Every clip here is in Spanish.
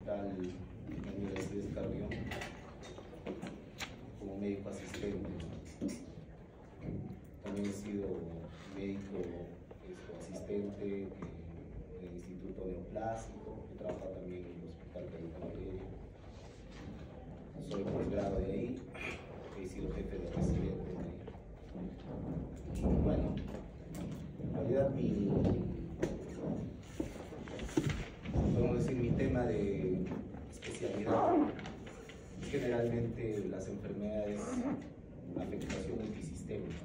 Hospital Universidad de Carrión como médico asistente. También he sido médico asistente en el Instituto Neoplásico, he trabajado también en el Hospital Cayetano Heredia. Soy posgrado de ahí, he sido jefe de residente de ahí. Y bueno, en realidad mi tema de especialidad es generalmente las enfermedades de afectación multisistémica.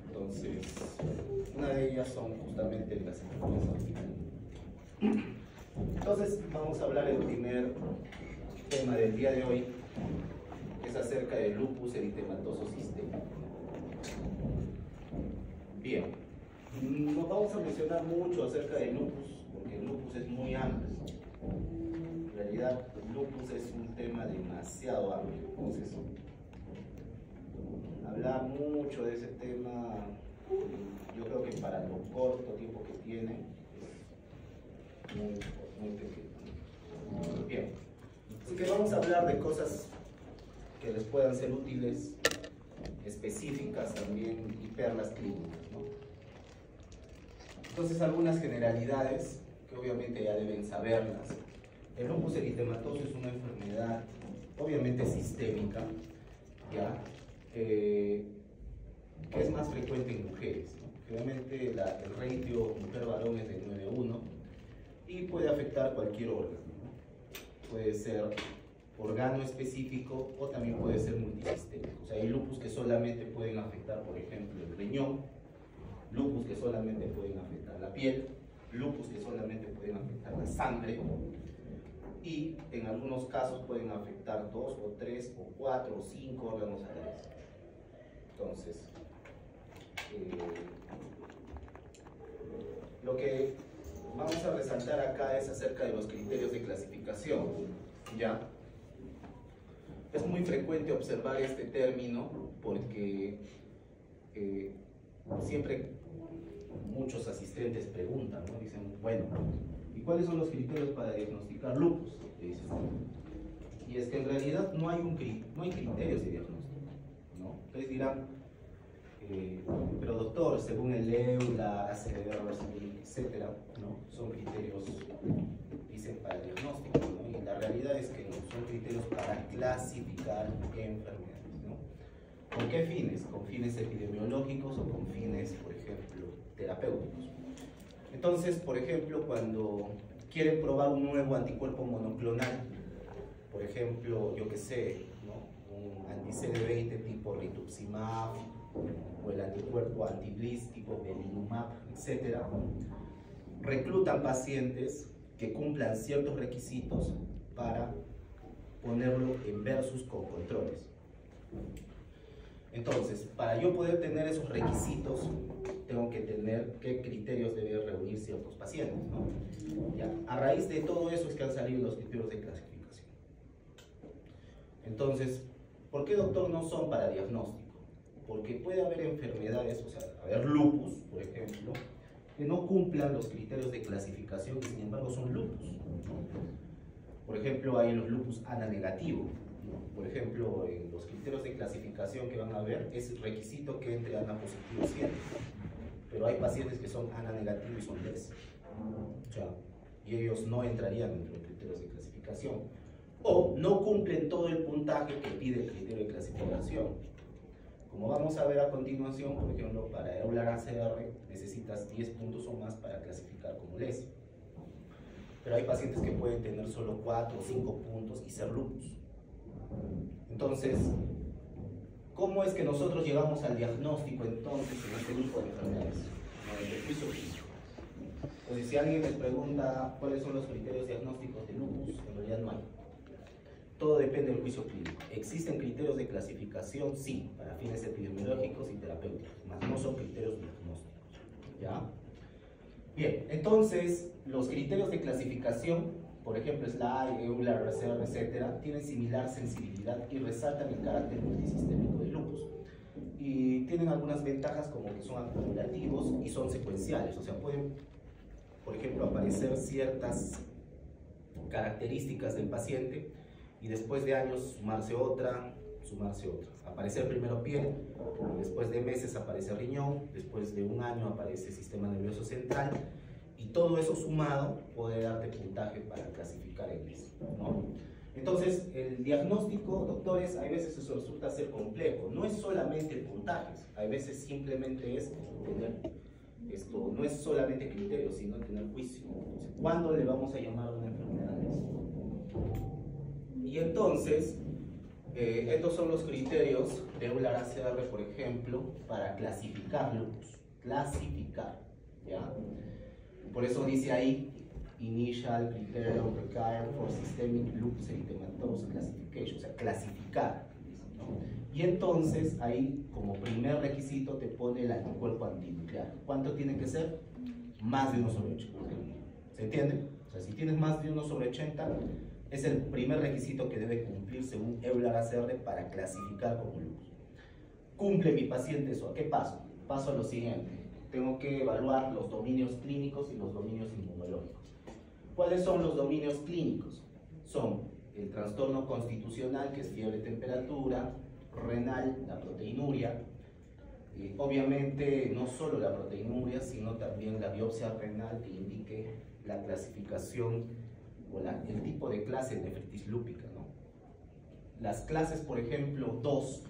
Entonces, una de ellas son justamente las enfermedades autoinmunes. Entonces, vamos a hablar del primer tema del día de hoy, que es acerca del lupus eritematoso sistémico. Bien, no vamos a mencionar mucho acerca del lupus, porque el lupus es muy amplio. En realidad, el lupus es un tema demasiado amplio. Entonces, hablar mucho de ese tema, yo creo que para lo corto tiempo que tiene, es muy pequeño. Bien, así que vamos a hablar de cosas que les puedan ser útiles, específicas también y perlas clínicas, ¿no? Entonces, algunas generalidades que obviamente ya deben saberlas. El lupus eritematoso es una enfermedad obviamente sistémica, ¿ya? Que es más frecuente en mujeres, ¿no? Generalmente el ratio mujer-varón es de 9:1 y puede afectar cualquier órgano, ¿no? Puede ser órgano específico o también puede ser multisistémico. O sea, hay lupus que solamente pueden afectar, por ejemplo, el riñón, lupus que solamente pueden afectar la piel, lupus que solamente pueden afectar la sangre, y en algunos casos pueden afectar 2 o 3 o 4 o 5 órganos a la vez. Entonces, lo que vamos a resaltar acá es acerca de los criterios de clasificación, ¿ya? Es muy frecuente observar este término porque siempre muchos asistentes preguntan, ¿no? Dicen, bueno, ¿y cuáles son los criterios para diagnosticar lupus? Dicen. Y es que en realidad no hay criterios de diagnóstico, ¿no? Ustedes dirán, pero doctor, según el EULA, ACR, etcétera, ¿no? Son criterios, dicen, para el diagnóstico, ¿no? Y la realidad es que no, son criterios para clasificar enfermedades, ¿no? ¿Con qué fines? ¿Con fines epidemiológicos o con fines, por ejemplo, terapéuticos? Entonces, por ejemplo, cuando quieren probar un nuevo anticuerpo monoclonal, por ejemplo, yo qué sé, ¿no? Un anti-CD20 tipo rituximab, o el anticuerpo antiblístico, belimumab, etc., reclutan pacientes que cumplan ciertos requisitos para ponerlo en versus con controles. Entonces, para yo poder tener esos requisitos, tengo que tener qué criterios deben reunir ciertos pacientes, ¿no? Ya, a raíz de todo eso es que han salido los criterios de clasificación. Entonces, ¿por qué, doctor, no son para diagnóstico? Porque puede haber enfermedades, o sea, haber lupus, por ejemplo, que no cumplan los criterios de clasificación y sin embargo son lupus, ¿no? Por ejemplo, hay los lupus ANA negativo, ¿no? Por ejemplo, en los criterios de clasificación que van a ver es requisito que entre ANA positivo siempre, pero hay pacientes que son ANA negativo y son DES, o sea, y ellos no entrarían entre los criterios de clasificación, o no cumplen todo el puntaje que pide el criterio de clasificación. Como vamos a ver a continuación, por ejemplo, para EULAR ACR necesitas 10 puntos o más para clasificar como LES. Pero hay pacientes que pueden tener solo 4 o 5 puntos y ser lupus. Entonces, ¿cómo es que nosotros llegamos al diagnóstico entonces en este grupo de enfermedades? Mediante el juicio clínico. Entonces, si alguien les pregunta cuáles son los criterios diagnósticos de lupus, en realidad no hay. Todo depende del juicio clínico. ¿Existen criterios de clasificación? Sí, para fines epidemiológicos y terapéuticos, mas no son criterios diagnósticos, ¿ya? Bien, entonces, los criterios de clasificación, por ejemplo, SLAI, EULAR, ACR, etcétera, tienen similar sensibilidad y resaltan el carácter multisistémico del lupus. Y tienen algunas ventajas como que son acumulativos y son secuenciales, o sea, pueden, por ejemplo, aparecer ciertas características del paciente y después de años sumarse otra. Aparecer primero piel, después de meses aparece riñón, después de un año aparece sistema nervioso central, y todo eso sumado puede darte puntaje para clasificar el ES, ¿no? Entonces, el diagnóstico, doctores, a veces eso resulta ser complejo. No es solamente puntajes, a veces simplemente es tener esto, no es solamente criterio, sino tener juicio. Entonces, ¿cuándo le vamos a llamar a una enfermedad ES? Y entonces, estos son los criterios de EULAR-ACR, por ejemplo, para clasificar lupus. Clasificar, ¿ya? Por eso dice ahí, Initial Criterion Required for Systemic Lupus Erythematosus Classification, o sea, clasificar, ¿no? Y entonces, ahí, como primer requisito, te pone el anticuerpo antinuclear. ¿Cuánto tiene que ser? Más de 1 sobre 80. ¿Se entiende? O sea, si tienes más de 1 sobre 80, es el primer requisito que debe cumplir según EULAR-ACR para clasificar como lupus. ¿Cumple mi paciente eso? ¿A qué paso? Paso a lo siguiente. Tengo que evaluar los dominios clínicos y los dominios inmunológicos. ¿Cuáles son los dominios clínicos? Son el trastorno constitucional, que es fiebre, temperatura, renal, la proteinuria. Obviamente, no solo la proteinuria, sino también la biopsia renal que indique la clasificación o el tipo de clase de nefritis lúpica, ¿no? Las clases, por ejemplo, 2,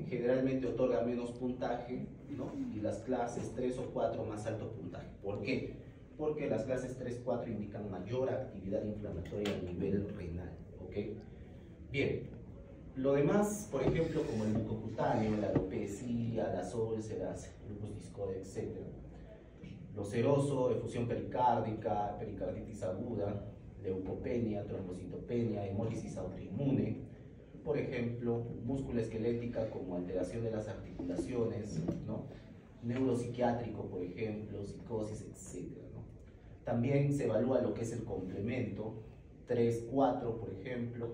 generalmente otorgan menos puntaje, ¿no? Y las clases 3 o 4 más alto puntaje. ¿Por qué? Porque las clases 3 4 indican mayor actividad inflamatoria a nivel renal, ¿ok? Bien, lo demás, por ejemplo, como el mucocutáneo, la alopecia, las úlceras, lupus discoide, etc. Lo seroso, efusión pericárdica, pericarditis aguda, leucopenia, trombocitopenia, hemólisis autoinmune, por ejemplo, musculoesquelética como alteración de las articulaciones, ¿no? Neuropsiquiátrico, por ejemplo, psicosis, etc., ¿no? También se evalúa lo que es el complemento, 3, 4, por ejemplo,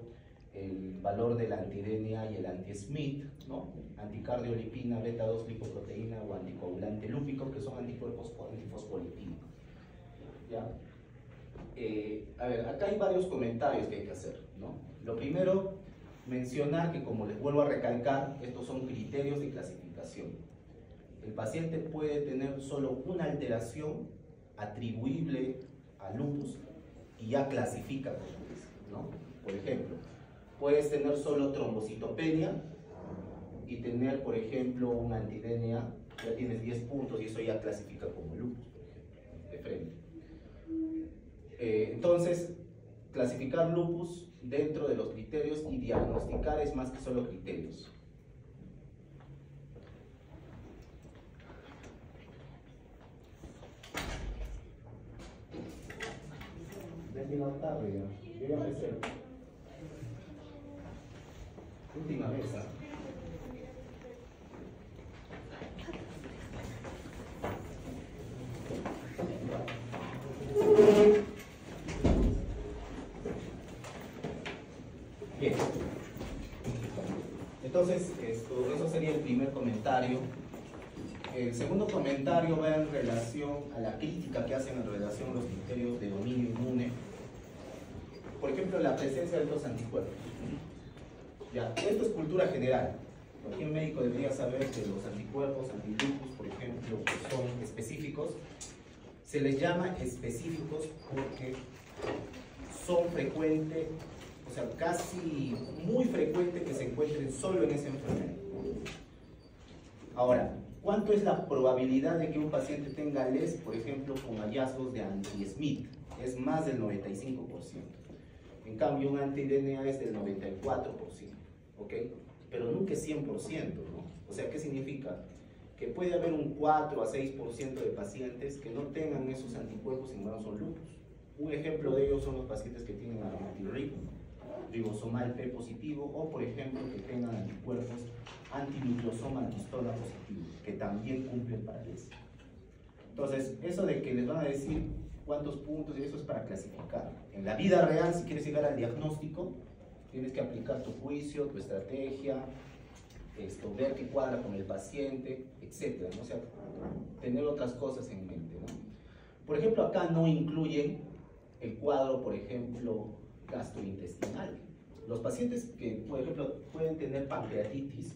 el valor de la anti-DNA y el anti-SMIT, ¿no? Anticardiolipina, beta-2 lipoproteína o anticoagulante lúpico, que son anticuerpos antifosfolipídicos. ¿Ya? A ver, acá hay varios comentarios que hay que hacer, ¿no? Lo primero, mencionar que, como les vuelvo a recalcar, estos son criterios de clasificación. El paciente puede tener solo una alteración atribuible a lupus y ya clasifica como lupus, ¿no? Por ejemplo, puedes tener solo trombocitopenia y tener, por ejemplo, un anti-DNA, ya tienes 10 puntos y eso ya clasifica como lupus, por ejemplo, de frente. Entonces, clasificar lupus dentro de los criterios y diagnosticar es más que solo criterios. Ya tarde ya, yo ya empecé. Última mesa. Bien. Entonces, eso sería el primer comentario. El segundo comentario va en relación a la crítica que hacen en relación a los criterios de dominio inmune. Por ejemplo, la presencia de estos anticuerpos. Ya, esto es cultura general. Cualquier médico debería saber que los anticuerpos antilupus, por ejemplo, que son específicos, se les llama específicos porque son frecuentes, o sea, casi muy frecuente que se encuentren solo en esa enfermedad. Ahora, ¿cuánto es la probabilidad de que un paciente tenga LES, por ejemplo, con hallazgos de anti-SMIT? Es más del 95%. En cambio, un anti-DNA es del 94%, ¿ok? Pero nunca es 100%, ¿no? O sea, ¿qué significa? Que puede haber un 4 a 6% de pacientes que no tengan esos anticuerpos y no son lupus. Un ejemplo de ellos son los pacientes que tienen ribosomal P positivo o, por ejemplo, que tengan anticuerpos antinucleosoma antistola positivo, que también cumplen para eso. Entonces, eso de que les van a decir cuántos puntos y eso es para clasificar. En la vida real, si quieres llegar al diagnóstico, tienes que aplicar tu juicio, tu estrategia, ver qué cuadra con el paciente, etc., ¿no? O sea, tener otras cosas en mente, ¿no? Por ejemplo, acá no incluyen el cuadro, por ejemplo, gastrointestinal. Los pacientes que, por ejemplo, pueden tener pancreatitis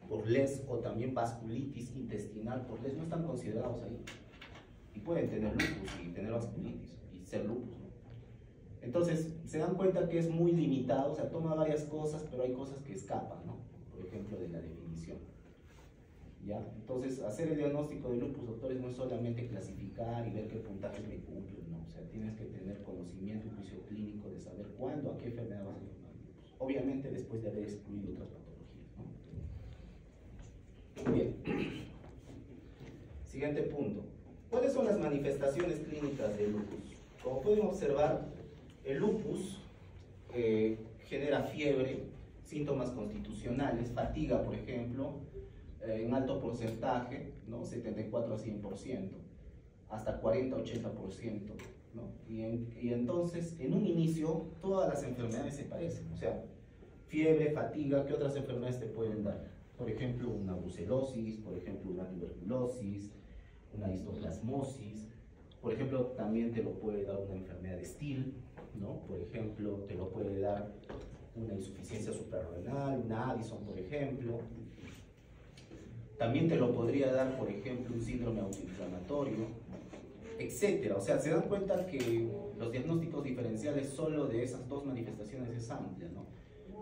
por LES o también vasculitis intestinal por LES no están considerados ahí. Y pueden tener lupus y tener vasculitis y ser lupus, ¿no? Entonces, se dan cuenta que es muy limitado, o sea, toma varias cosas, pero hay cosas que escapan, ¿no? Por ejemplo, de la definición. ¿Ya? Entonces, hacer el diagnóstico de lupus, doctores, no es solamente clasificar y ver qué puntajes me cumplen, ¿no? O sea, tienes que tener conocimiento y juicio clínico de saber cuándo, a qué enfermedad vas a enfermar lupus. Obviamente, después de haber excluido otras patologías, ¿no? Bien. Siguiente punto. ¿Cuáles son las manifestaciones clínicas del lupus? Como pueden observar, el lupus genera fiebre, síntomas constitucionales, fatiga, por ejemplo, en alto porcentaje, ¿no? 74 a 100%, hasta 40 a 80%, ¿no? Y entonces, en un inicio, todas las enfermedades se parecen, o sea, fiebre, fatiga, ¿qué otras enfermedades te pueden dar? Por ejemplo, una brucelosis, por ejemplo, una tuberculosis, una histoplasmosis, por ejemplo, también te lo puede dar una enfermedad de Still, ¿no? Por ejemplo, te lo puede dar una insuficiencia suprarrenal, una Addison, por ejemplo. También te lo podría dar, por ejemplo, un síndrome autoinflamatorio, etcétera. O sea, se dan cuenta que los diagnósticos diferenciales solo de esas dos manifestaciones es amplia, ¿no?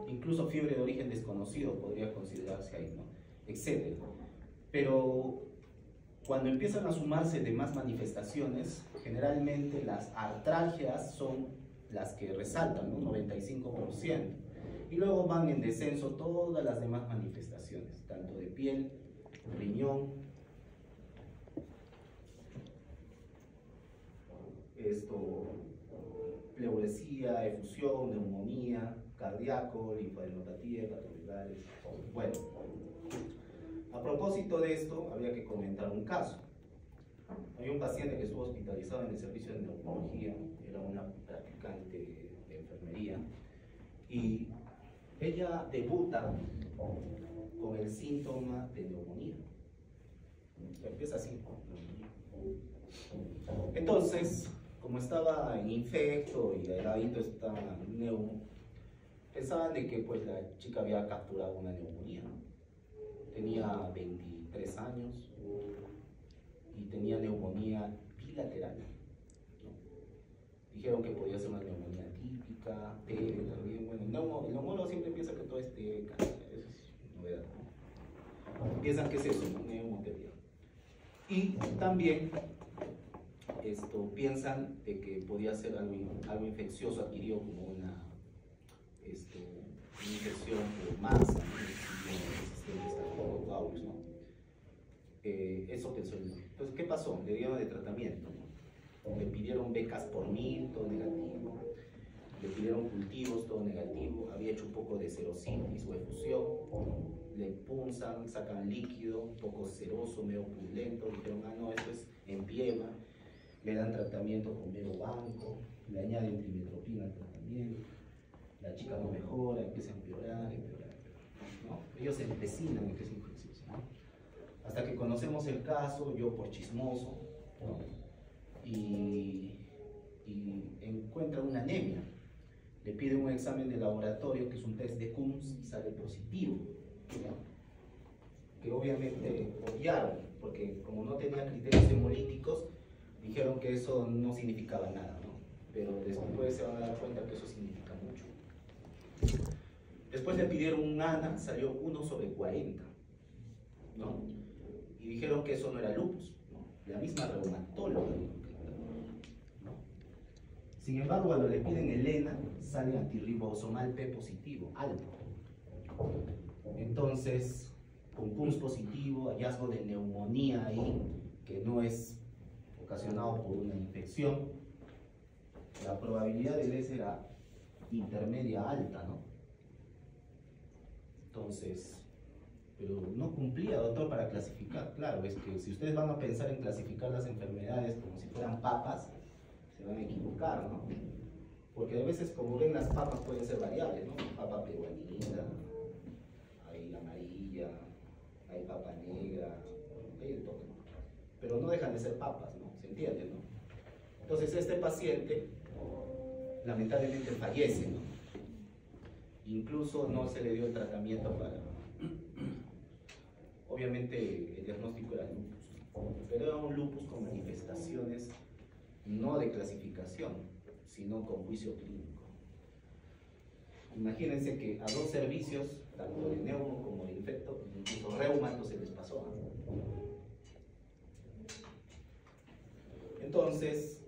Incluso fiebre de origen desconocido podría considerarse ahí, ¿no? Etcétera. Pero cuando empiezan a sumarse demás manifestaciones, generalmente las artralgias son las que resaltan, ¿no? 95%. Y luego van en descenso todas las demás manifestaciones, tanto de piel, riñón, pleuresía, efusión, neumonía, cardíaco, linfadenopatía, hepatocelulares. Bueno, a propósito de esto, habría que comentar un caso. Hay un paciente que estuvo hospitalizado en el servicio de neumología, era una practicante de enfermería, y ella debuta con el síntoma de neumonía. Empieza así, neumonía. Entonces, como estaba en infecto y el ladito estaba en neumo, pensaban de que pues la chica había capturado una neumonía, ¿no? Tenía 23 años y tenía neumonía bilateral, ¿no? Dijeron que podía ser una neumonía típica, TB también. Bueno, el neumólogo siempre piensa que todo es TB, eso es novedad, ¿no? Piensan que es eso, ¿no? Neumoteoría. Y también piensan de que podía ser algo infeccioso adquirido como una infección por masa, ¿no? Eso pensó el. Entonces, ¿qué pasó? Le dieron de tratamiento, ¿no? Le pidieron becas por 1000, todo negativo. Le pidieron cultivos, todo negativo. Había hecho un poco de serositis o efusión. Le punzan, sacan líquido, un poco ceroso, medio purulento. Dijeron, ah, no, esto es empiema. Le dan tratamiento con mero banco. Le añaden trimetropina al tratamiento. La chica no mejora, empieza a empeorar, ¿no? Ellos se empecinan en que es infeccioso, ¿no? Hasta que conocemos el caso, yo por chismoso, ¿no? y encuentra una anemia. Le pide un examen de laboratorio, que es un test de Coombs, y sale positivo, ¿no? Que obviamente odiaron, porque como no tenía criterios hemolíticos, dijeron que eso no significaba nada, ¿no? Pero después se van a dar cuenta que eso significa mucho. Después le pidieron un ANA, salió 1/40, ¿no? Y dijeron que eso no era lupus, ¿no? La misma reumatóloga dijo que no era lupus, ¿no? Sin embargo, cuando le piden el ENA, sale antirribosomal P positivo, alto. Entonces, con Coombs positivo, hallazgo de neumonía ahí, que no es ocasionado por una infección, la probabilidad de LES era intermedia alta, ¿no? Entonces, pero no cumplía, doctor, para clasificar. Claro, es que si ustedes van a pensar en clasificar las enfermedades como si fueran papas, se van a equivocar, ¿no? Porque a veces, como ven, las papas pueden ser variables, ¿no? Papa peruanita, hay amarilla, hay papa negra, hay de todo, ¿no? Pero no dejan de ser papas, ¿no? ¿Se entiende, no? Entonces, este paciente lamentablemente fallece, ¿no? Incluso no se le dio el tratamiento para... Obviamente el diagnóstico era lupus, pero era un lupus con manifestaciones no de clasificación, sino con juicio clínico. Imagínense que a 2 servicios, tanto de neumo como de infecto, incluso reumato se les pasó. Entonces,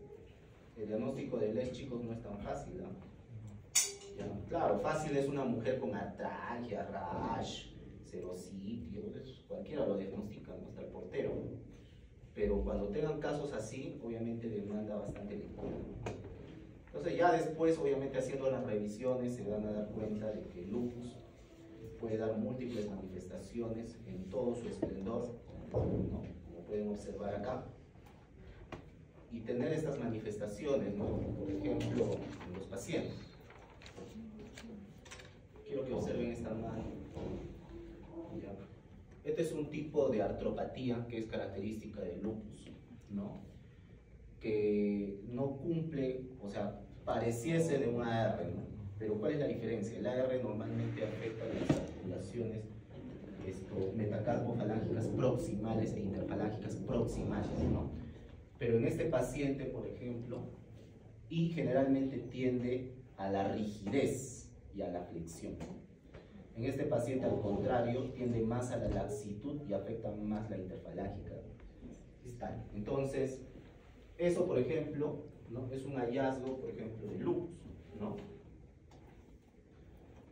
el diagnóstico de Les, chicos, no es tan fácil, ¿no? Ya, claro, fácil es una mujer con artralgia, rash, serositio, cualquiera lo diagnostica, ¿no? Hasta el portero. Pero cuando tengan casos así, obviamente demanda bastante lectura. Entonces ya después, obviamente haciendo las revisiones, se van a dar cuenta de que el lupus puede dar múltiples manifestaciones en todo su esplendor, ¿no? Como pueden observar acá. Y tener estas manifestaciones, ¿no? Por ejemplo, en los pacientes. Quiero que observen esta mano. ¿Ya? Este es un tipo de artropatía que es característica del lupus, ¿no? Que no cumple, o sea, pareciese de un AR, ¿no? Pero ¿cuál es la diferencia? El AR normalmente afecta las articulaciones metacarpofalángicas proximales e interfalángicas proximales, ¿no? Pero en este paciente, por ejemplo, y generalmente tiende a la rigidez y a la flexión. En este paciente, al contrario, tiende más a la laxitud y afecta más la interfalángica distal. Entonces, eso, por ejemplo, ¿no? Es un hallazgo, por ejemplo, de lupus, ¿no?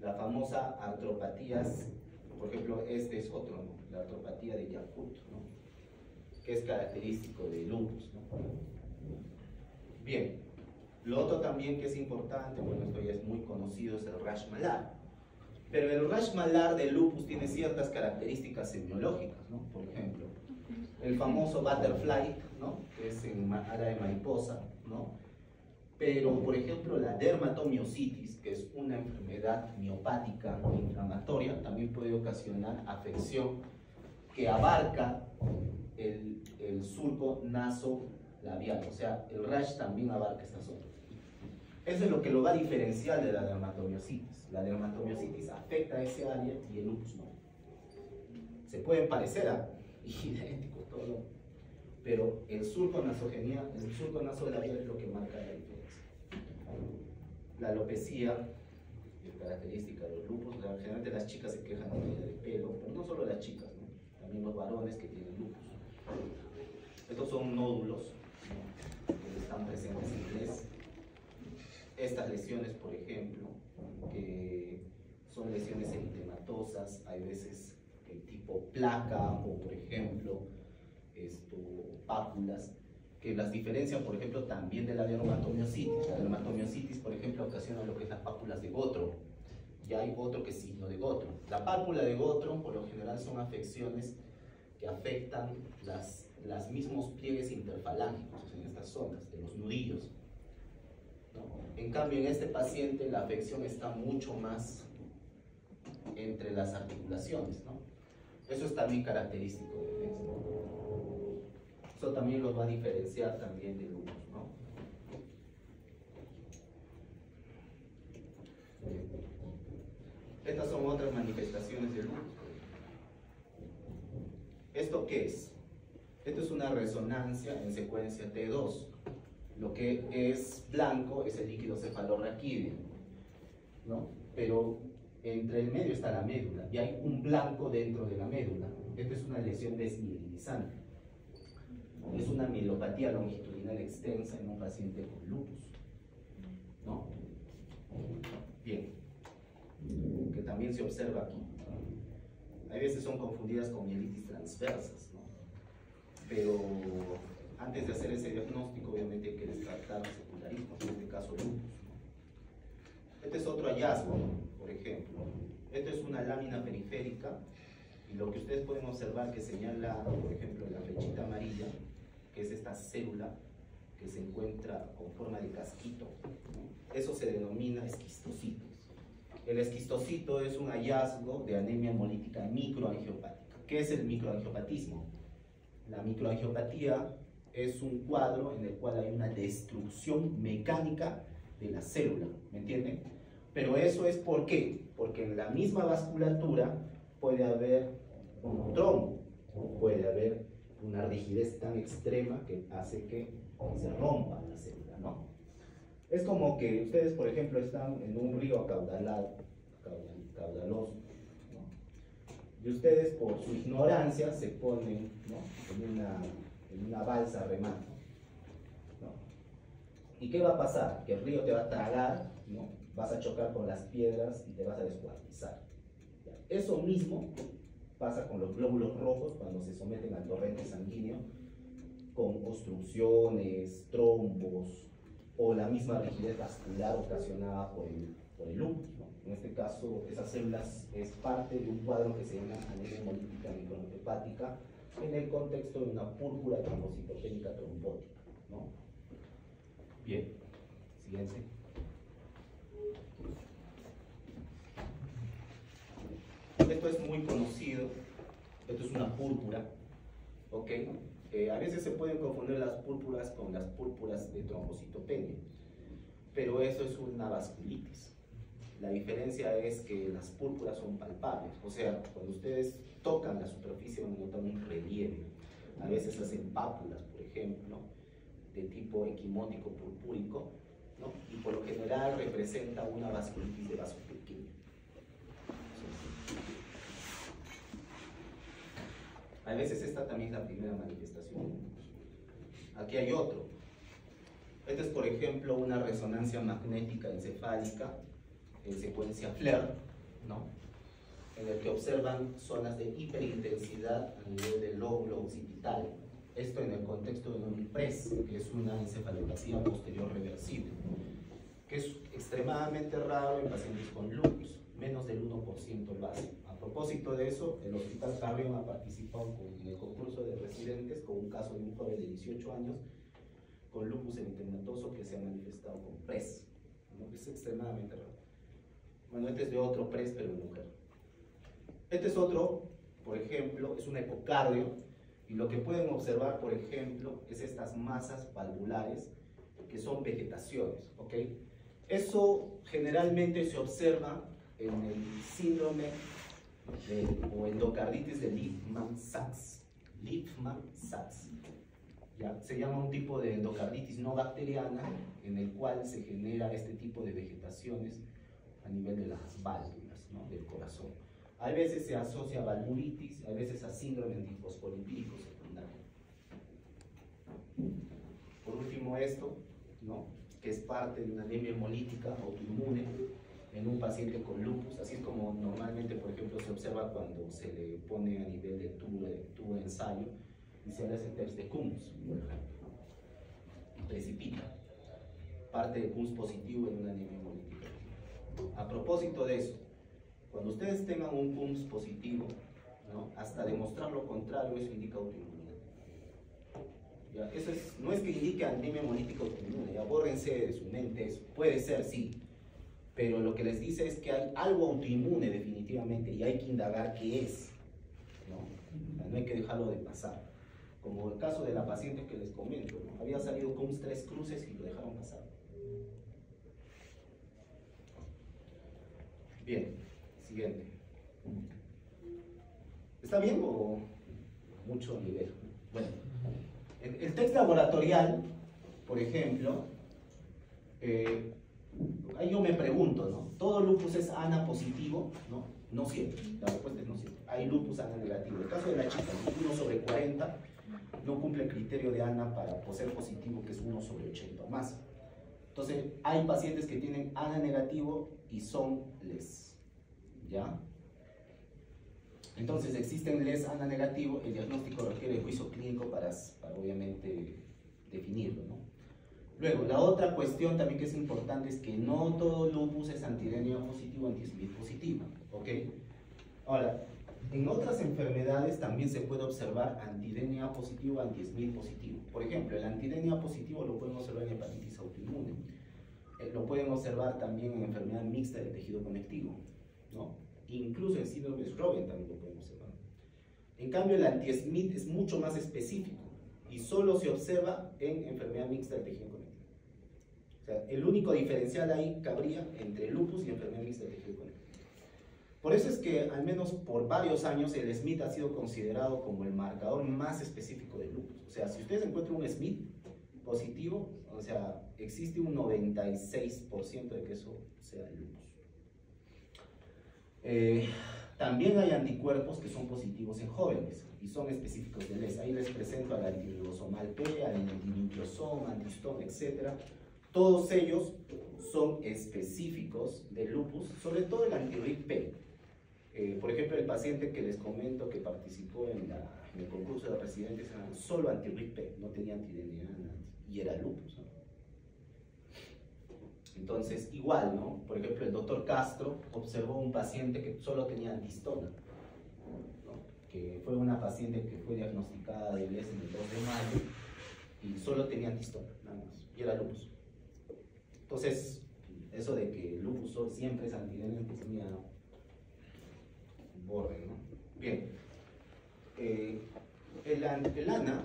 La famosa artropatías, por ejemplo, este es otro, ¿no? La artropatía de Yakut, ¿no? Que es característico de lupus, ¿no? Bien, lo otro también que es importante, bueno, esto ya es muy conocido, es el rash malar. Pero el rash malar de lupus tiene ciertas características semiológicas, ¿no? Por ejemplo, el famoso butterfly, ¿no? Que es en área de mariposa, ¿no? Pero, por ejemplo, la dermatomiositis, que es una enfermedad miopática inflamatoria, también puede ocasionar afección que abarca el surco nasolabial, o sea, el rash también abarca esta zona. Eso es lo que lo va a diferenciar de la dermatomiositis. La dermatomiositis afecta a ese área y el lupus no. Se pueden parecer a idénticos todo, pero el surco nasolabial es lo que marca la diferencia. La alopecia es característica de los lupus. Generalmente las chicas se quejan de caída de pelo, pero no solo las chicas, ¿no? También los varones que tienen lupus. Estos son nódulos, ¿no? Que están presentes en Les. Estas lesiones, por ejemplo, que son lesiones eritematosas, hay veces tipo placa o, por ejemplo, pápulas, que las diferencian, por ejemplo, también de la dermatomiositis. La dermatomiositis, por ejemplo, ocasiona lo que es las pápulas de Gottro. Ya hay otro que es signo de Gottro. La pápula de Gottro, por lo general, son afecciones que afectan los mismos pliegues interfalángicos en estas zonas, de los nudillos, ¿no? En cambio, en este paciente la afección está mucho más entre las articulaciones, ¿no? Eso es también característico de Les, ¿no? Eso también los va a diferenciar también de lupus, ¿no? Estas son otras manifestaciones de lupus. ¿Esto qué es? Esto es una resonancia en secuencia T2. Lo que es blanco es el líquido cefalorraquídeo, ¿no? Pero entre el medio está la médula y hay un blanco dentro de la médula. Esta es una lesión desmielinizante. Es una mielopatía longitudinal extensa en un paciente con lupus, ¿no? Bien, que también se observa aquí. A veces son confundidas con mielitis transversas, ¿no? Pero antes de hacer ese diagnóstico, obviamente hay que descartar secundarismos, en este caso lupus, ¿no? Este es otro hallazgo, por ejemplo. Esto es una lámina periférica y lo que ustedes pueden observar que señala, por ejemplo, la flechita amarilla, que es esta célula que se encuentra con forma de casquito, ¿no? Eso se denomina esquistocito. El esquistocito es un hallazgo de anemia hemolítica microangiopática. ¿Qué es el microangiopatismo? La microangiopatía es un cuadro en el cual hay una destrucción mecánica de la célula, ¿me entienden? Pero eso es ¿por qué? Porque en la misma vasculatura puede haber un trombo, puede haber una rigidez tan extrema que hace que se rompa la célula, ¿no? Es como que ustedes, por ejemplo, están en un río caudaloso, ¿no? Y ustedes, por su ignorancia, se ponen, ¿no?, en una balsa remando, ¿no? ¿Y qué va a pasar? Que el río te va a tragar, ¿no? Vas a chocar con las piedras y te vas a descuartizar. Eso mismo pasa con los glóbulos rojos cuando se someten al torrente sanguíneo, con obstrucciones, trombos o la misma rigidez vascular ocasionada por el lupus, ¿no? En este caso, esas células es parte de un cuadro que se llama anemia hemolítica microhepática en el contexto de una púrpura trombocitopénica trombótica, ¿no? Bien, siguiente. Esto es muy conocido, esto es una púrpura, ¿ok? A veces se pueden confundir las púrpuras con las púrpuras de trombocitopenia, pero eso es una vasculitis. La diferencia es que las púrpuras son palpables, o sea, cuando ustedes tocan la superficie van a notar un relieve. A veces hacen pápulas, por ejemplo, de tipo equimótico purpúrico, ¿no? Y por lo general representa una vasculitis de vaso pequeño. A veces esta también es la primera manifestación. Aquí hay otro. Este es, por ejemplo, una resonancia magnética encefálica en secuencia FLAIR, ¿no?, en el que observan zonas de hiperintensidad a nivel del lóbulo occipital. Esto en el contexto de un IPRES, que es una encefalopatía posterior reversible, que es extremadamente raro en pacientes con lupus, menos del 1% base. A propósito de eso, el Hospital Carrión ha participado en el concurso de residentes con un caso de un joven de 18 años con lupus eritematoso que se ha manifestado con PRES, ¿no? Es extremadamente raro. Bueno, este es de otro PRES, pero en mujer. Este es otro, por ejemplo, es un ecocardio, y lo que pueden observar, por ejemplo, es estas masas valvulares que son vegetaciones, ¿ok? Eso generalmente se observa en el síndrome o endocarditis de Lippmann-Sachs. Lippmann-Sachs. ¿Ya? Se llama un tipo de endocarditis no bacteriana en el cual se genera este tipo de vegetaciones a nivel de las válvulas, ¿no?, del corazón. A veces se asocia a valvulitis, a veces a síndrome antifosfolipídico secundario. Por último esto, ¿no?, que es parte de una anemia hemolítica autoinmune en un paciente con lupus, así como normalmente, por ejemplo, se observa cuando se le pone a nivel del tubo de ensayo y se hace el test de Coombs, por ejemplo, y precipita parte de Coombs positivo en una anemia hemolítica. A propósito de eso, cuando ustedes tengan un Coombs positivo, ¿no?, hasta demostrar lo contrario, eso indica autoinmunidad. ¿Ya? Eso no es que indique anemia hemolítica autoinmune, ya bórrense de su mente eso. Puede ser, sí, pero lo que les dice es que hay algo autoinmune definitivamente y hay que indagar qué es, ¿no? No hay que dejarlo de pasar. Como el caso de la paciente que les comento, ¿no? Había salido Coombs 3 cruces y lo dejaron pasar. Bien, siguiente. ¿Está bien o mucho nivel? Bueno, el test laboratorial, por ejemplo, ahí yo me pregunto, ¿no? ¿Todo lupus es ANA positivo? No, no siempre. La respuesta es no siempre. Hay lupus ANA negativo. El caso de la chica, 1/40, no cumple el criterio de ANA para ser positivo, que es 1/80 o más. Entonces, hay pacientes que tienen ANA negativo y son LES, ¿ya? Entonces, existen LES ANA negativo, el diagnóstico requiere juicio clínico para obviamente definirlo, ¿no? Luego, la otra cuestión también que es importante es que no todo lupus es antidenia positivo, anti-SMID positivo, ¿ok? Ahora, en otras enfermedades también se puede observar antidenia positivo, anti-SMID positivo. Por ejemplo, el antidenia positivo lo pueden observar en hepatitis autoinmune. Lo pueden observar también en enfermedad mixta del tejido conectivo, ¿no? Incluso en síndrome de Sjögren también lo pueden observar. En cambio, el anti-SMID es mucho más específico y solo se observa en enfermedad mixta del tejido conectivo. O sea, el único diferencial ahí cabría entre lupus y enfermedad mixta de tejido conectivo. Por eso es que, al menos por varios años, el SMID ha sido considerado como el marcador más específico del lupus. O sea, si ustedes encuentran un SMID positivo, o sea, existe un 96% de que eso sea el lupus. También hay anticuerpos que son positivos en jóvenes y son específicos del LES. Ahí les presento al antirribosomal P, al antinucleosoma, antihistón, etc. Todos ellos son específicos del lupus, sobre todo el anti-RIP-P. Por ejemplo, el paciente que les comento que participó en el concurso de residentes era solo anti-RIP-P, no tenía anti-DNA y era lupus, ¿no? Entonces, igual, ¿no? Por ejemplo, el doctor Castro observó un paciente que solo tenía antihistona, ¿no? Que fue una paciente que fue diagnosticada de LES en el 2 de mayo y solo tenía antihistona, nada más, y era lupus. Entonces, eso de que el lupus siempre es anti-DNA, pues tenía borde, ¿no? Bien. El ANA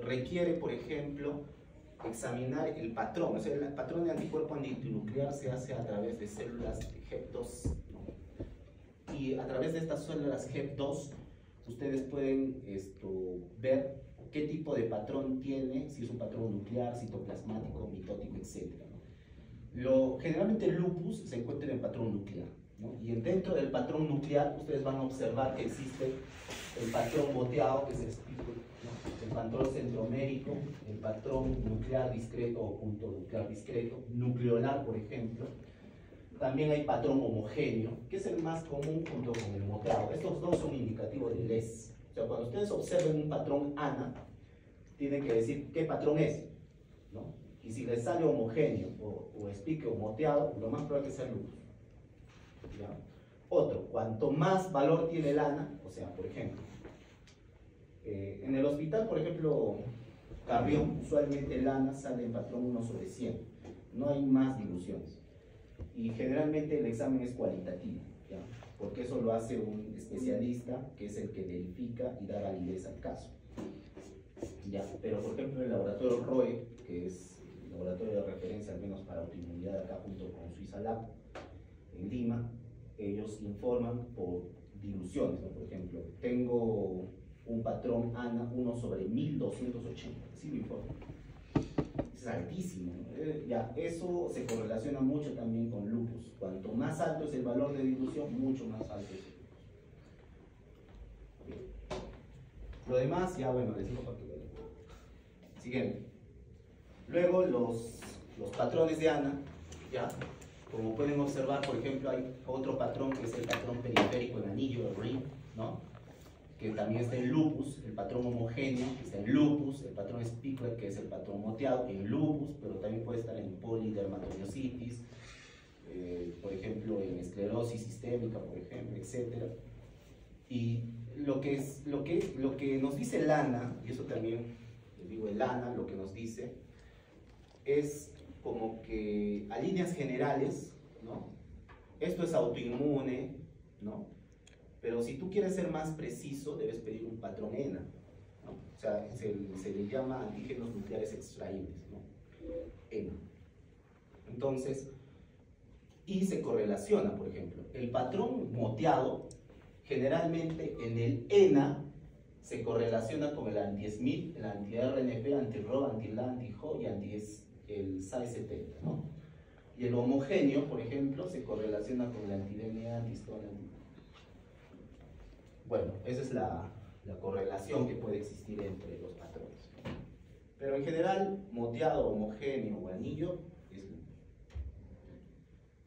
requiere, por ejemplo, examinar el patrón. O sea, el patrón de anticuerpo antinuclear se hace a través de células HEP2, ¿no? Y a través de estas células HEP2 ustedes pueden ver qué tipo de patrón tiene, si es un patrón nuclear, citoplasmático, mitótico, etc., ¿no? Generalmente el lupus se encuentra en el patrón nuclear, ¿no? Y dentro del patrón nuclear ustedes van a observar que existe el patrón moteado, que es el patrón centromérico, el patrón nuclear discreto o punto nuclear discreto, nucleolar, por ejemplo. También hay patrón homogéneo, que es el más común junto con el moteado. Estos dos son indicativos de LES. O sea, cuando ustedes observen un patrón ANA, tienen que decir qué patrón es, ¿no? Y si les sale homogéneo o espique o moteado, lo más probable es que sea lupus. ¿Ya? Otro, cuanto más valor tiene el ANA, o sea, por ejemplo, en el hospital, por ejemplo, Carrión, usualmente el ANA sale en patrón 1/100, no hay más diluciones. Y generalmente el examen es cualitativo, ¿ya? Porque eso lo hace un especialista, que es el que verifica y da validez al caso. ¿Ya? Pero, por ejemplo, el laboratorio ROE, que es el laboratorio de referencia, al menos para autoinmunidad acá junto con Suiza Lab, en Lima, ellos informan por diluciones, ¿no? Por ejemplo, tengo un patrón ANA 1/1280, así lo informan. Es altísimo, ¿no? Ya, eso se correlaciona mucho también con lupus. Cuanto más alto es el valor de dilución, mucho más alto es el lupus. Bien. Lo demás, ya bueno, les digo para que vean. Siguiente. Luego los patrones de ANA, ya. Como pueden observar, por ejemplo, hay otro patrón que es el patrón periférico en anillo, el ring, ¿no? Que también está en lupus, el patrón homogéneo, que está en lupus, el patrón Spiegler, que es el patrón moteado, en lupus, pero también puede estar en polidermatomiositis, por ejemplo, en esclerosis sistémica, por ejemplo, etc. Y lo que nos dice el ANA, y eso también, les digo, el ANA, lo que nos dice, es como que a líneas generales, ¿no? Esto es autoinmune, ¿no? Pero si tú quieres ser más preciso, debes pedir un patrón ENA, ¿no? O sea, se le llama antígenos nucleares extraíbles, ¿no? ENA. Entonces, y se correlaciona, por ejemplo, el patrón moteado, generalmente en el ENA, se correlaciona con el anti-SMID, el anti-RNP, anti-RO, anti-LA, anti-HO y el SAE70, ¿no? Y el homogéneo, por ejemplo, se correlaciona con el anti-DNA, antihistona. Bueno, esa es la correlación que puede existir entre los patrones. Pero en general, moteado, homogéneo o anillo es lupus.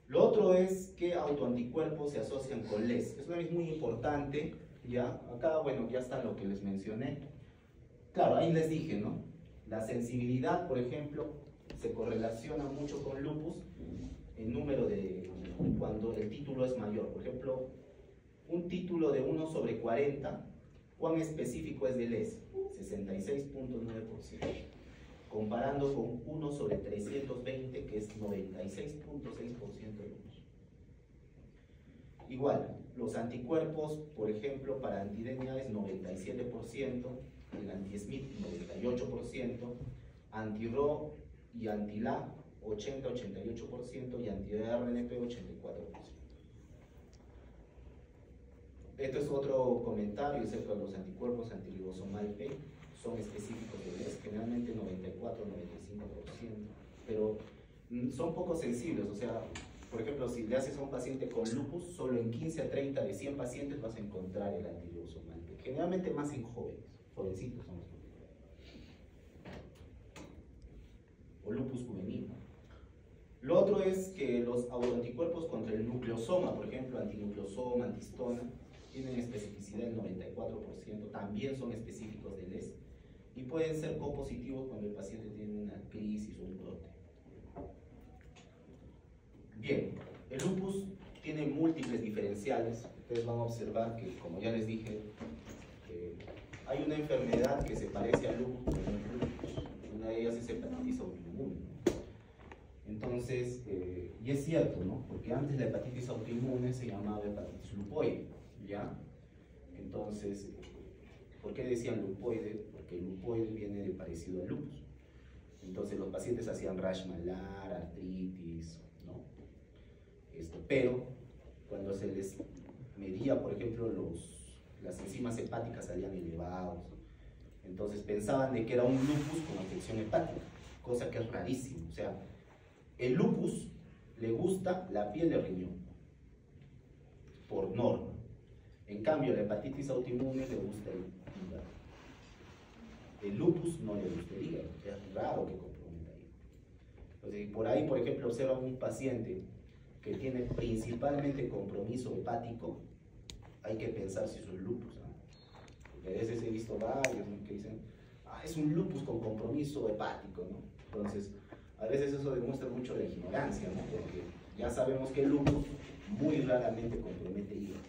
Lo otro es que autoanticuerpos se asocian con LES. Eso es muy importante, ¿ya? Acá, bueno, ya está lo que les mencioné. Claro, ahí les dije, ¿no? La sensibilidad, por ejemplo, se correlaciona mucho con lupus en número de, cuando el título es mayor. Por ejemplo, un título de 1/40, ¿cuán específico es de LES? 66.9%. Comparando con 1/320, que es 96.6% de lupus. Igual, los anticuerpos, por ejemplo, para anti-DNA es 97%, el anti-SMID 98%, anti-RO y anti-LA 80-88% y anti-RNP 84%. Esto es otro comentario acerca de los anticuerpos antirribosomal P. Son específicos del ES, generalmente 94-95%, pero son poco sensibles. O sea, por ejemplo, si le haces a un paciente con lupus, solo en 15 a 30 de 100 pacientes vas a encontrar el antirribosomal P. Generalmente más en jóvenes, jovencitos son los que... o lupus juvenil. Lo otro es que los autoanticuerpos contra el nucleosoma, por ejemplo, antinucleosoma, antistona, tienen especificidad del 94%, también son específicos del ES y pueden ser copositivos cuando el paciente tiene una crisis o un brote. Bien, el lupus tiene múltiples diferenciales. Ustedes van a observar que, como ya les dije, hay una enfermedad que se parece al lupus, pero no es lupus. Una de ellas es hepatitis autoinmune. Entonces, y es cierto, ¿no? Porque antes la hepatitis autoinmune se llamaba hepatitis lupoide, ¿ya? Entonces, ¿por qué decían lupoide? Porque el lupoide viene de parecido al lupus. Entonces los pacientes hacían rash malar, artritis, ¿no? Pero cuando se les medía, por ejemplo, las enzimas hepáticas salían elevados. Entonces pensaban de que era un lupus con afección hepática, cosa que es rarísimo. O sea, el lupus le gusta la piel de riñón, por norma. En cambio, la hepatitis autoinmune le gusta el hígado. El lupus no le gusta el hígado, es raro que comprometa el hígado. Entonces, por ahí, por ejemplo, observan un paciente que tiene principalmente compromiso hepático, hay que pensar si es un lupus, ¿no? Porque a veces he visto varios, ¿no?, que dicen, es un lupus con compromiso hepático, ¿no? Entonces, a veces eso demuestra mucho la ignorancia, ¿no? Porque ya sabemos que el lupus muy raramente compromete el hígado,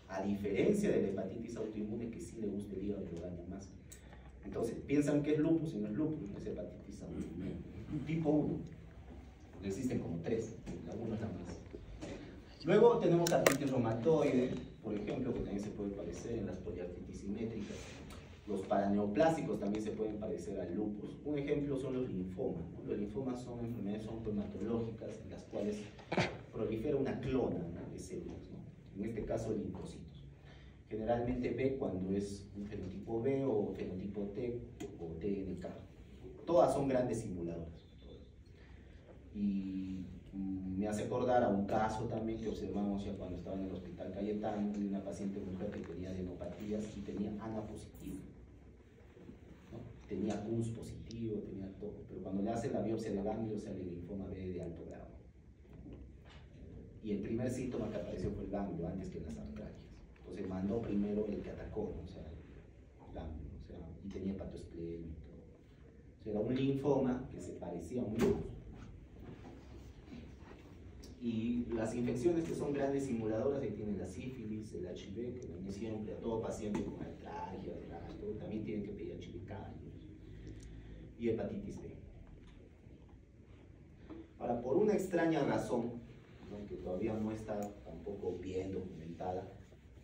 a diferencia de la hepatitis autoinmune, que sí le gusta el hígado y lo daña más. Entonces, piensan que es lupus y no es lupus, es hepatitis autoinmune. Tipo 1. Existen como 3, la 1 es la más. Luego tenemos artritis reumatoide, por ejemplo, que también se puede parecer en las poliartritis simétricas. Los paraneoplásicos también se pueden parecer al lupus. Un ejemplo son los linfomas, ¿no? Los linfomas son enfermedades oncohematológicas en las cuales prolifera una clona, ¿no?, de células, ¿no? En este caso linfocitos. Generalmente B cuando es un fenotipo B o fenotipo T o TNK. Todas son grandes simuladoras. Y me hace acordar a un caso también que observamos ya cuando estaba en el hospital Cayetano, de una paciente mujer que tenía adenopatías y tenía ANA positivo, ¿no? Tenía CUS positivo, tenía todo, pero cuando le hacen la biopsia de ganglio sale el linfoma B de alto grado. Y el primer síntoma que apareció fue el ganglio antes que las artralgias. Entonces mandó primero el que atacó, ¿no? O sea, el ganglio, o sea, y tenía hepatoespleria y todo. O sea, era un linfoma que se parecía a un lupus. Y las infecciones que son grandes simuladoras, ahí tienen la sífilis, el HIV, que también siempre a todo paciente con artralgia, también tienen que pedir HIV cálidos, y hepatitis B. Ahora, por una extraña razón, ¿no?, que todavía no está tampoco bien documentada,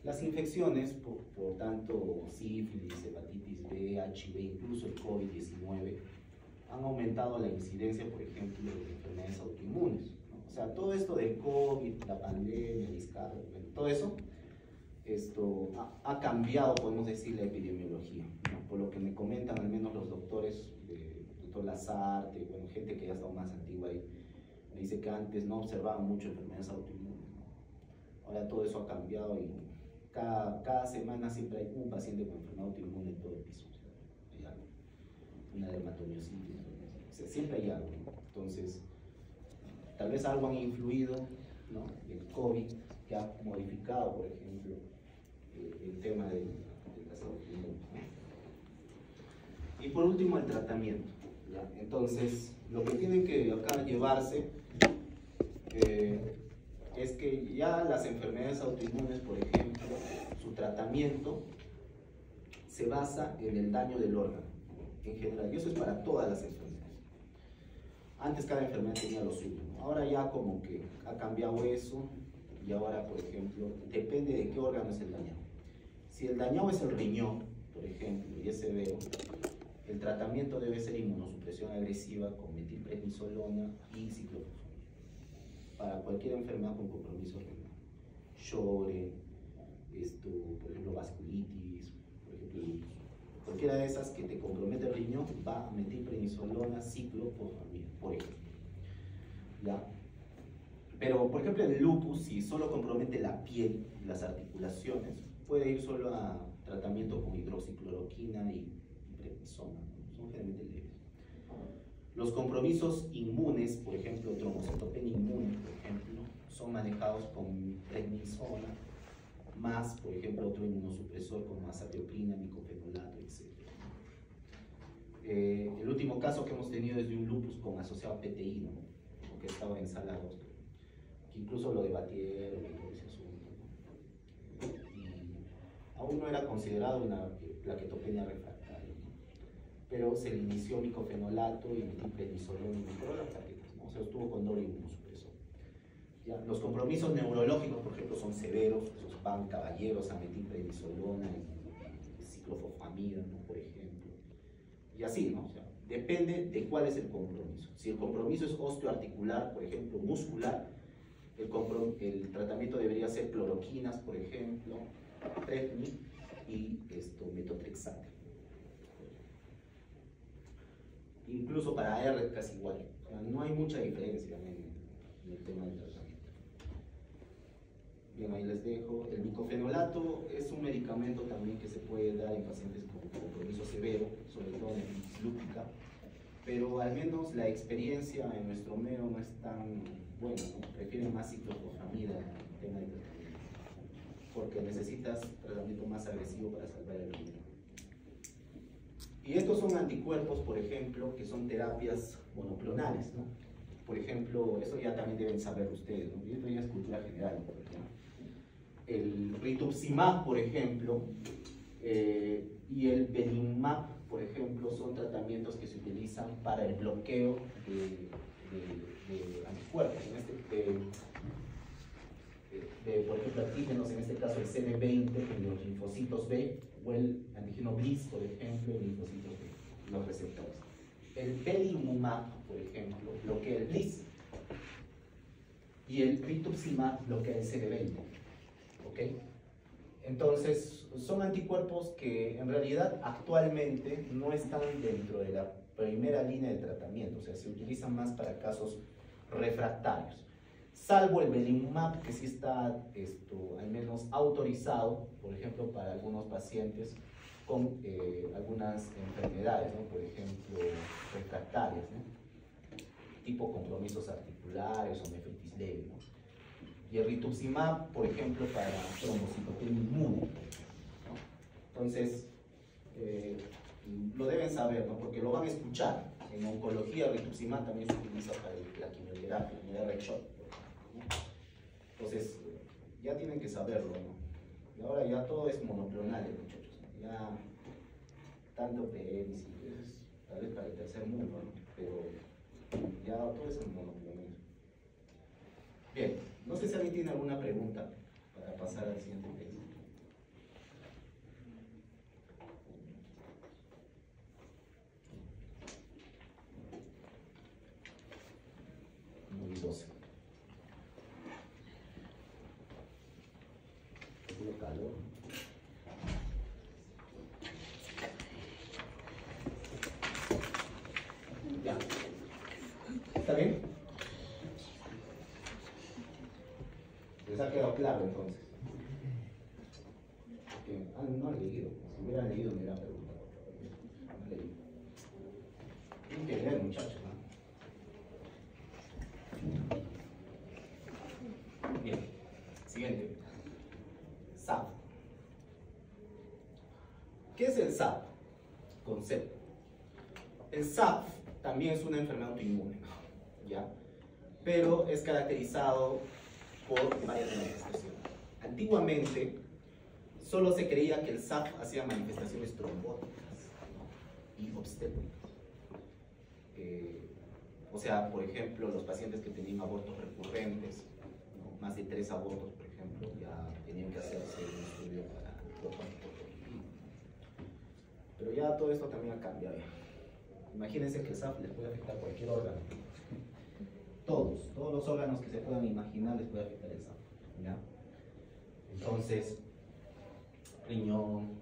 las infecciones, por tanto sífilis, hepatitis B, HIV, incluso el COVID-19, han aumentado la incidencia, por ejemplo, de enfermedades autoinmunes. O sea, todo esto del COVID, la pandemia, el ISCAR, todo eso, ha cambiado, podemos decir, la epidemiología, ¿no? Por lo que me comentan al menos los doctores, doctor Lazarte, bueno, gente que ya está más antigua ahí, me dice que antes no observaban mucho enfermedades autoinmunes, ¿no? Ahora todo eso ha cambiado y cada semana siempre hay un paciente con enfermedad autoinmune en todo el piso. O sea, hay algo, una dermatomiositis, o sea, siempre hay algo, ¿no? Entonces, tal vez algo han influido, ¿no?, el COVID, que ha modificado, por ejemplo, el tema de las autoinmunes, ¿no? Y por último, el tratamiento, ¿ya? Entonces, lo que tienen que acá llevarse es que ya las enfermedades autoinmunes, por ejemplo, su tratamiento se basa en el daño del órgano, en general, y eso es para todas las enfermedades. Antes cada enfermedad tenía lo suyo, ¿no? Ahora ya como que ha cambiado eso y ahora, por ejemplo, depende de qué órgano es el dañado. Si el dañado es el riñón, por ejemplo, y es severo, el tratamiento debe ser inmunosupresión agresiva con metilprednisolona y ciclofosfamida para cualquier enfermedad con compromiso renal. Sjögren, por ejemplo, vasculitis, por ejemplo, lupus. Cualquiera de esas que te compromete el riñón va a metilprednisolona, ciclofosfamida, por ejemplo. ¿Ya? Pero, por ejemplo, el lupus, si solo compromete la piel y las articulaciones, puede ir solo a tratamiento con hidroxicloroquina y prednisona, son generalmente leves. Los compromisos inmunes, por ejemplo, trombocitopenia inmune, por ejemplo, son manejados con prednisona, más, por ejemplo, otro inmunosupresor como azatioprina, micofenolato, etc. El último caso que hemos tenido es de un lupus con asociado a PTI, ¿no? Que estaba en sala 2, que incluso lo debatieron y todo ese asunto, ¿no? Y aún no era considerado una plaquetopenia refractaria, ¿no? Pero se le inició micofenolato y metilprednisolona y mejoró las plaquetas, ¿no? O sea, estuvo con doble inmunosupresor. ¿Ya? Los compromisos neurológicos, por ejemplo, son severos, esos van caballeros a metilprednisolona y ciclofosfamida, ¿no? Por ejemplo. Y así, ¿no? O sea, depende de cuál es el compromiso. Si el compromiso es osteoarticular, por ejemplo, muscular, el tratamiento debería ser cloroquinas, por ejemplo, Prevni y metotrexate. Incluso para R casi igual. O sea, no hay mucha diferencia en el tema del tratamiento. Bien, ahí les dejo. El micofenolato es un medicamento también que se puede dar en pacientes con compromiso severo, sobre todo en nefritis lúpica, pero al menos la experiencia en nuestro medio no es tan buena, ¿no? Prefieren más ciclofosfamida en el tema de tratamiento, porque necesitas tratamiento más agresivo para salvar el riñón. Y estos son anticuerpos, por ejemplo, que son terapias monoclonales, ¿no? Por ejemplo, eso ya también deben saber ustedes, ¿no? Y esto ya es cultura general, ¿no? El rituximab, por ejemplo, y el belimumab, por ejemplo, son tratamientos que se utilizan para el bloqueo de anticuerpos, por ejemplo, antígenos, en este caso el CD20 en los linfocitos B, o el antígeno BLyS, por ejemplo, en linfocitos B, los receptores. El belimumab, por ejemplo, bloquea el BLyS, y el rituximab bloquea el CD20. ¿Ok? Entonces, son anticuerpos que en realidad actualmente no están dentro de la primera línea de tratamiento, o sea, se utilizan más para casos refractarios, salvo el belimumab, que sí está al menos autorizado, por ejemplo, para algunos pacientes con algunas enfermedades, ¿no? Por ejemplo, refractarias, ¿no? Tipo compromisos articulares o nefritis leve, ¿no? Y el rituximab, por ejemplo, para trombocitopenia inmune, ¿no? Entonces, lo deben saber, ¿no? Porque lo van a escuchar. En oncología, el rituximab también se utiliza para la quimioterapia, la R-CHOP, ¿no? Entonces, ya tienen que saberlo, ¿no? Y ahora ya todo es monoclonal, muchachos, ¿no? Ya tanto PEMS, tal vez para el tercer mundo, ¿no? Pero ya todo es monoclonal. Bien, no sé si alguien tiene alguna pregunta para pasar al siguiente texto. Muy 12. Tengo calor. Ya. ¿Está bien? ¿Les ha quedado claro entonces? Porque, no han leído. Si hubieran leído, me hubieran preguntado. No han leído. Tienen que leer, muchachos, ¿no? Bien. Siguiente. SAP. ¿Qué es el SAP? Concepto. El SAP también es una enfermedad autoinmune, ¿ya? Pero es caracterizado por varias manifestaciones. Antiguamente solo se creía que el SAP hacía manifestaciones trombóticas, ¿no? Y obstétricas. O sea, por ejemplo, los pacientes que tenían abortos recurrentes, ¿no? Más de 3 abortos, por ejemplo, ya tenían que hacerse un estudio para protótipo. Pero ya todo esto también ha cambiado. Imagínense que el SAF les puede afectar cualquier órgano. Todos los órganos que se puedan imaginar les puede afectar el SAF. ¿Ya? Entonces, riñón,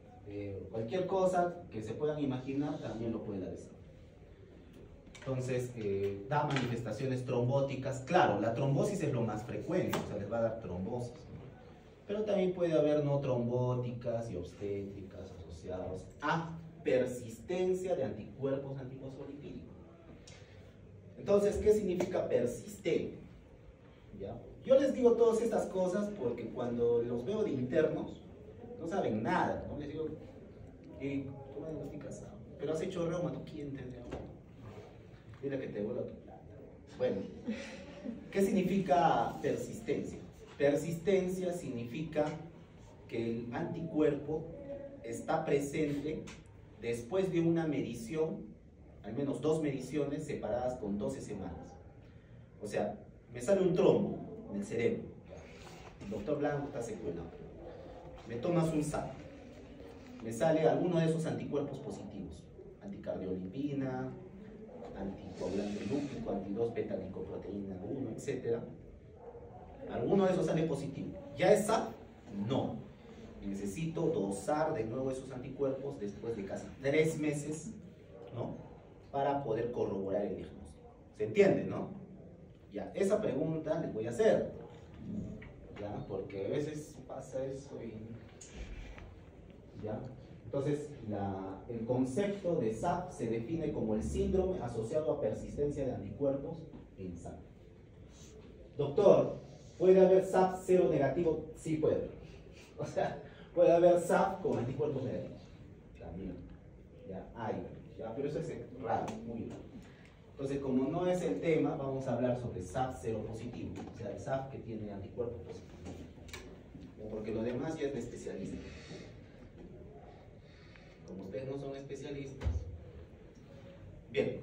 cualquier cosa que se puedan imaginar también lo puede dar el SAF. Entonces, da manifestaciones trombóticas. Claro, la trombosis es lo más frecuente, o sea, les va a dar trombosis, ¿no? Pero también puede haber no trombóticas y obstétricas asociadas a persistencia de anticuerpos antifosfolipídicos. Entonces, ¿qué significa persistente? ¿Ya? Yo les digo todas estas cosas porque cuando los veo de internos, no saben nada, ¿no? Les digo, ¿cómo diagnosticas? Pero has hecho reuma, ¿tú quién te dio? Dile que te vuelva tu plata. Bueno, ¿qué significa persistencia? Persistencia significa que el anticuerpo está presente después de una medición, al menos 2 mediciones separadas con 12 semanas. O sea, me sale un trombo en el cerebro. El doctor Blanco está secuelado. Me tomas un SAP. Me sale alguno de esos anticuerpos positivos. Anticardiolipina, anticoagulante lúpico, anti-2 beta-glicoproteína 1, etc. ¿Alguno de esos sale positivo? ¿Ya es SAP? No. Necesito dosar de nuevo esos anticuerpos después de casi 3 meses, ¿no? Para poder corroborar el diagnóstico. ¿Se entiende, no? Ya, esa pregunta les voy a hacer. ¿Ya? Porque a veces pasa eso y... ¿Ya? Entonces, el concepto de SAP se define como el síndrome asociado a persistencia de anticuerpos en sangre. Doctor, ¿puede haber SAP cero negativo? Sí puede. O sea, puede haber SAP con anticuerpos negativos. También. Ya, hay. Ya, pero eso es raro, muy raro. Entonces, como no es el tema, vamos a hablar sobre SAP cero positivo. O sea, el SAP que tiene anticuerpos positivos. Porque lo demás ya es de especialista. Como ustedes no son especialistas. Bien,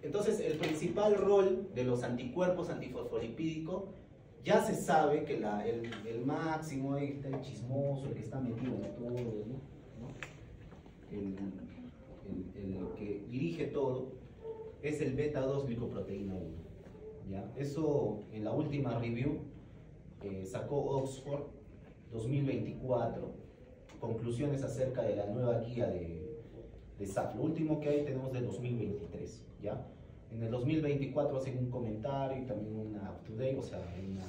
entonces el principal rol de los anticuerpos antifosfolipídicos, ya se sabe que el máximo, ahí está el chismoso, el que está metido en todo, ¿no? El que dirige todo, es el beta-2 glicoproteína 1. ¿Ya? Eso en la última review sacó Oxford 2024. Conclusiones acerca de la nueva guía de SAP. Lo último que hay tenemos de 2023, ¿ya? En el 2024 hacen un comentario y también una up-to-date, o sea, una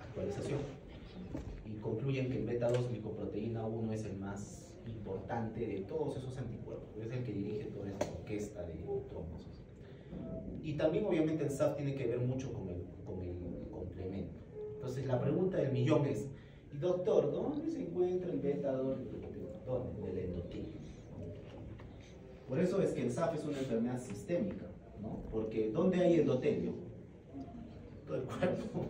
actualización. Y concluyen que el beta-2 glicoproteína 1 es el más importante de todos esos anticuerpos. Es el que dirige toda esta orquesta de trombosis. Y también obviamente el SAP tiene que ver mucho con el complemento. Entonces la pregunta del millón es, y doctor, ¿dónde se encuentra el beta-2? ¿Dónde? En el endotelio. Por eso es que el SAP es una enfermedad sistémica, ¿no? Porque ¿dónde hay endotelio? Todo el cuerpo.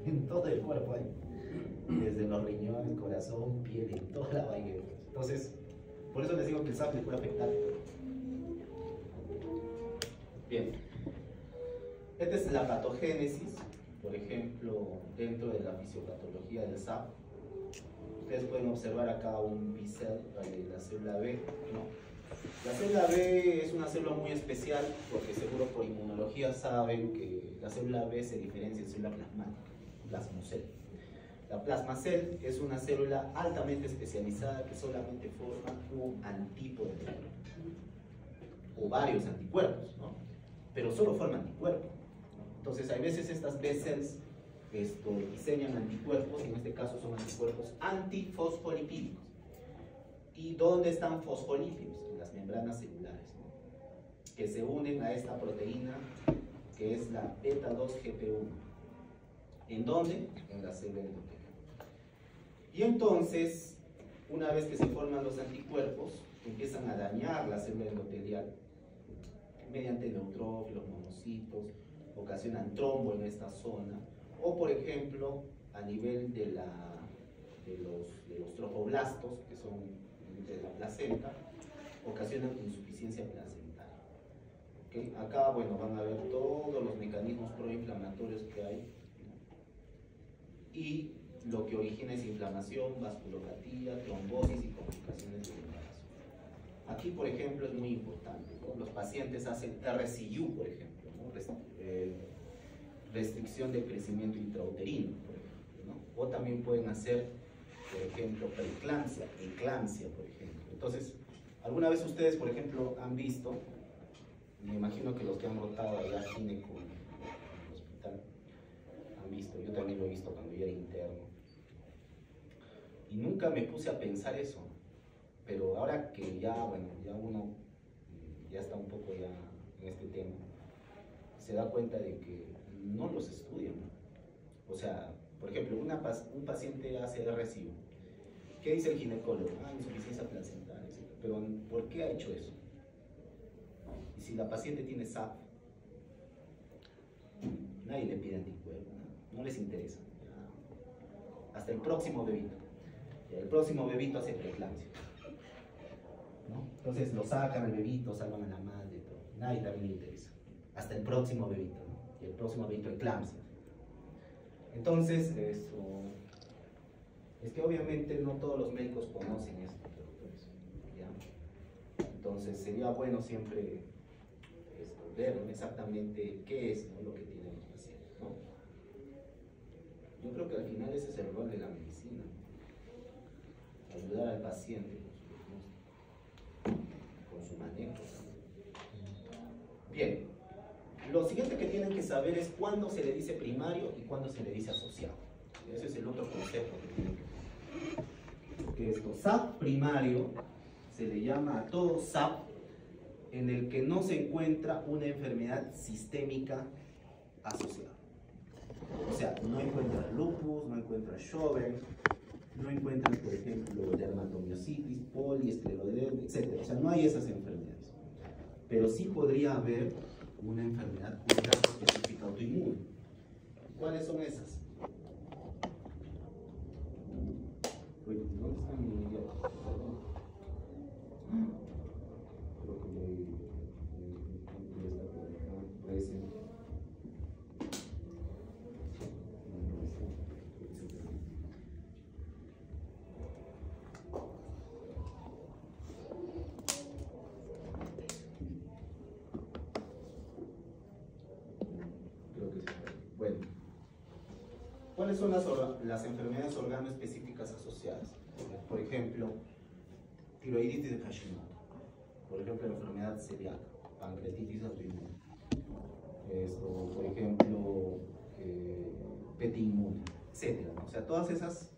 En todo el cuerpo hay. Desde los riñones, corazón, piel, en toda la vaina. Entonces, por eso les digo que el SAP le puede afectar. Bien. Esta es la patogénesis. Por ejemplo, dentro de la fisiopatología del SAP, ustedes pueden observar acá un B-cell de la célula B, ¿no? La célula B es una célula muy especial porque seguro por inmunología saben que la célula B se diferencia en célula plasmática, plasmocel. La plasmacel es una célula altamente especializada que solamente forma un antípodo o varios anticuerpos, ¿no? Pero solo forma anticuerpos. Entonces, hay veces estas B-cells diseñan anticuerpos, y en este caso son anticuerpos antifosfolipídicos. ¿Y dónde están fosfolípidos? En las membranas celulares, ¿no? Que se unen a esta proteína que es la beta-2-GP1. ¿En dónde? En la célula endotelial. Y entonces, una vez que se forman los anticuerpos, empiezan a dañar la célula endotelial mediante neutrófilos, monocitos, ocasionan trombo en esta zona, o por ejemplo a nivel de los trofoblastos, que son de la placenta, ocasionan insuficiencia placentaria. ¿Okay? Acá, bueno, van a ver todos los mecanismos proinflamatorios que hay, ¿no? Y lo que origina es inflamación, vasculopatía, trombosis y complicaciones del embarazo. Aquí, por ejemplo, es muy importante, ¿no? Los pacientes hacen RCU, por ejemplo, ¿no? Restricción de crecimiento intrauterino, por ejemplo, ¿no? O también pueden hacer, por ejemplo, preeclampsia, eclampsia, por ejemplo. Entonces, ¿alguna vez ustedes, por ejemplo, han visto, me imagino que los que han rotado allá gineco en el hospital, han visto, yo también lo he visto cuando yo era interno, y nunca me puse a pensar eso, pero ahora que ya, bueno, ya uno ya está un poco ya en este tema, se da cuenta de que no los estudian, ¿no? O sea, por ejemplo, un paciente hace RCU. ¿Qué dice el ginecólogo? Ah, insuficiencia placentaria, etc. Pero ¿por qué ha hecho eso? Y si la paciente tiene SAP, nadie le pide anticuerpos, no les interesa. Hasta el próximo bebito. El próximo bebito hace preeclampsia, ¿no? Entonces lo sacan al bebito, salvan a la madre, todo. Nadie también le interesa. Hasta el próximo bebito, ¿no? Y el próximo bebito eclampsia. Entonces, eso, es que obviamente no todos los médicos conocen esto, ¿ya? Entonces sería bueno siempre ver, ¿no?, exactamente qué es, ¿no?, lo que tienen los pacientes, ¿no? Yo creo que al final ese es el rol de la medicina, ayudar al paciente con su manejo. Bien, lo siguiente que tienen que saber es cuándo se le dice primario y cuándo se le dice asociado. Ese es el otro concepto que tienen que ver. Porque esto, SAP primario, se le llama a todo SAP en el que no se encuentra una enfermedad sistémica asociada. O sea, no encuentran lupus, no encuentran Sjögren, no encuentran, por ejemplo, dermatomiositis, poliesclerodermia, etc. O sea, no hay esas enfermedades. Pero sí podría haber una enfermedad con grado específica autoinmune. ¿Cuáles son esas? Uy, ¿dónde está mi idiota? Creo que voy a estar por acá, present. Bueno, ¿cuáles son las enfermedades organoespecíficas asociadas? Por ejemplo, tiroiditis de Hashimoto, por ejemplo, la enfermedad celíaca, pancreatitis autoinmune, por ejemplo, PT inmune, etc. O sea, todas esas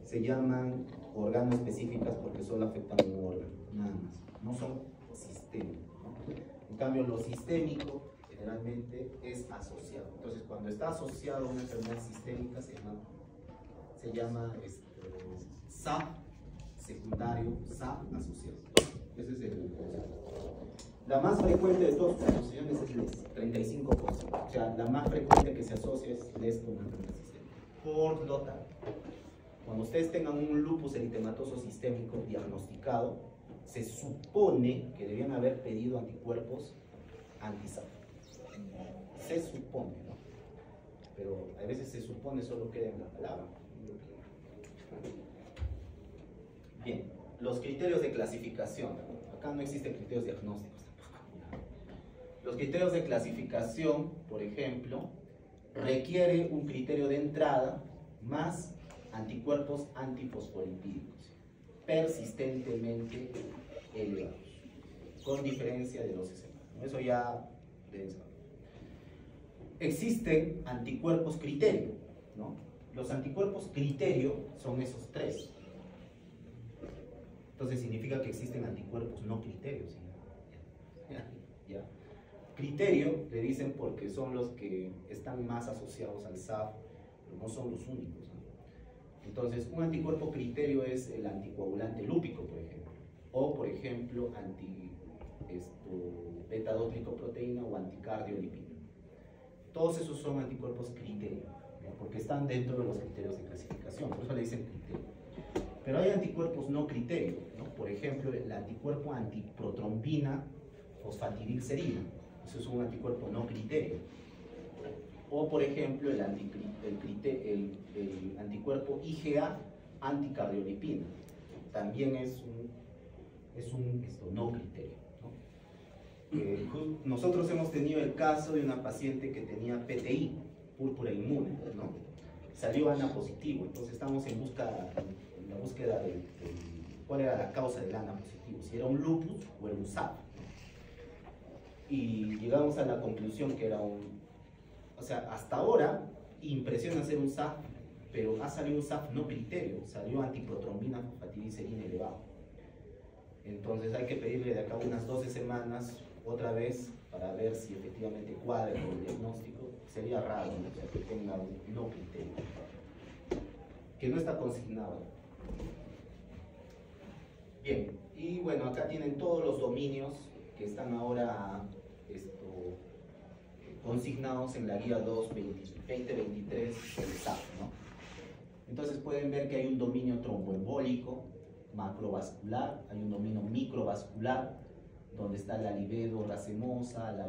se llaman organoespecíficas porque solo afectan un órgano, nada más, no son sistémicos, ¿no? En cambio, lo sistémico generalmente es asociado. Entonces, cuando está asociado a una enfermedad sistémica, se llama SAP secundario, SAP asociado. Ese es el concepto. La más frecuente de todas las asociaciones es LES, 35%. O sea, la más frecuente que se asocia es LES con una enfermedad sistémica. Por lo tanto, cuando ustedes tengan un lupus eritematoso sistémico diagnosticado, se supone que debían haber pedido anticuerpos anti-SAP. Se supone, ¿no? Pero a veces se supone solo queda en la palabra. Bien, los criterios de clasificación. Acá no existen criterios diagnósticos tampoco. Los criterios de clasificación, por ejemplo, requiere un criterio de entrada más anticuerpos antifosfolipídicos persistentemente elevados, con diferencia de 12 semanas. Eso ya deben saber. Existen anticuerpos criterio, ¿no? Los anticuerpos criterio son esos tres. Entonces significa que existen anticuerpos no criterios. ¿Ya? Criterio le dicen porque son los que están más asociados al SAP, pero no son los únicos, ¿no? Entonces, un anticuerpo criterio es el anticoagulante lúpico, por ejemplo, o por ejemplo, beta-2-glicoproteína o anticardiolipina. Todos esos son anticuerpos criterio, ¿no? Porque están dentro de los criterios de clasificación, por eso le dicen criterio. Pero hay anticuerpos no criterio, ¿no? Por ejemplo, el anticuerpo antiprotrombina fosfatidilcerina, eso es un anticuerpo no criterio. O por ejemplo, el anticuerpo IgA anticardiolipina, también es un es un no criterio, ¿no? Nosotros hemos tenido el caso de una paciente que tenía PTI, púrpura inmune, ¿no? Salió ANA positivo, entonces estamos en la búsqueda de cuál era la causa del ANA positivo, si era un lupus o era un SAP. Y llegamos a la conclusión que era o sea, hasta ahora impresiona ser un SAP, pero ha salido un SAP no criterio, salió antiprotrombina fosfatidilcerina elevado. Entonces hay que pedirle de acá unas 12 semanas otra vez para ver si efectivamente cuadra con el diagnóstico. Sería raro, ¿no? O sea, que tenga un no criterio, que no está consignado. Bien, y bueno, acá tienen todos los dominios que están ahora consignados en la guía 2023 del SAP, ¿no? Entonces pueden ver que hay un dominio tromboembólico, macrovascular, hay un dominio microvascular, donde está la livedo racemosa, la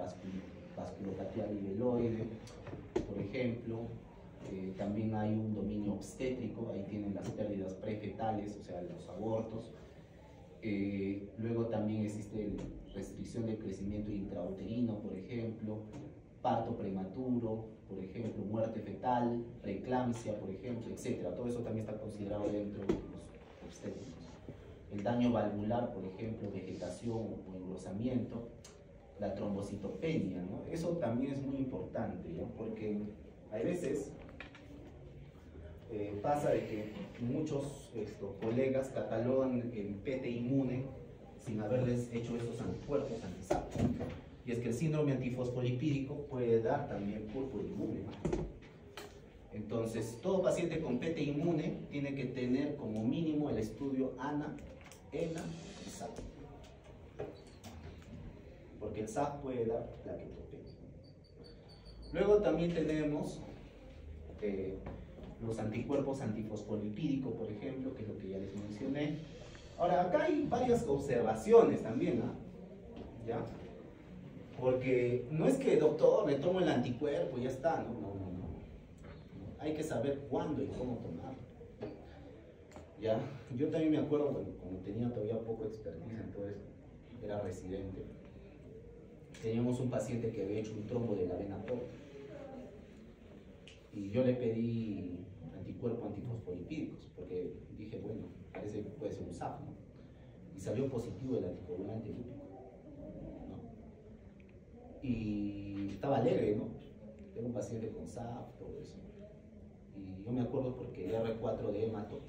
vasculopatía libeloide, por ejemplo. También hay un dominio obstétrico, ahí tienen las pérdidas prefetales, o sea, los abortos. Luego también existe restricción del crecimiento intrauterino, por ejemplo, parto prematuro, por ejemplo, muerte fetal, preeclampsia, por ejemplo, etc. Todo eso también está considerado dentro de los obstétricos. El daño valvular, por ejemplo, vegetación o engrosamiento, la trombocitopenia, ¿no? Eso también es muy importante, ¿no? Porque hay veces pasa de que muchos colegas catalogan el PT inmune sin haberles hecho esos anticuerpos anti-SAP. Y es que el síndrome antifosfolipídico puede dar también púrpura inmune. Entonces, todo paciente con PT inmune tiene que tener como mínimo el estudio ANA, ENA y SAP. Porque el SAP puede dar plaquetopenia. Luego también tenemos los anticuerpos antifosfolipídicos, por ejemplo, que es lo que ya les mencioné. Ahora, acá hay varias observaciones también, ¿no? ¿Ya? Porque no es que, doctor, me tomo el anticuerpo y ya está, no, no, no, no. Hay que saber cuándo y cómo tomarlo. ¿Ya? Yo también me acuerdo, bueno, como tenía todavía poco expertise, entonces era residente. Teníamos un paciente que había hecho un trombo de la vena porta. Y yo le pedí anticuerpos antifosfolipídicos, porque dije, bueno, parece que puede ser un SAP, ¿no? Y salió positivo el anticoagulante lúpico, ¿no? Y estaba alegre, ¿no? Tengo un paciente con SAP, todo eso. Y yo me acuerdo porque el R4 de hemato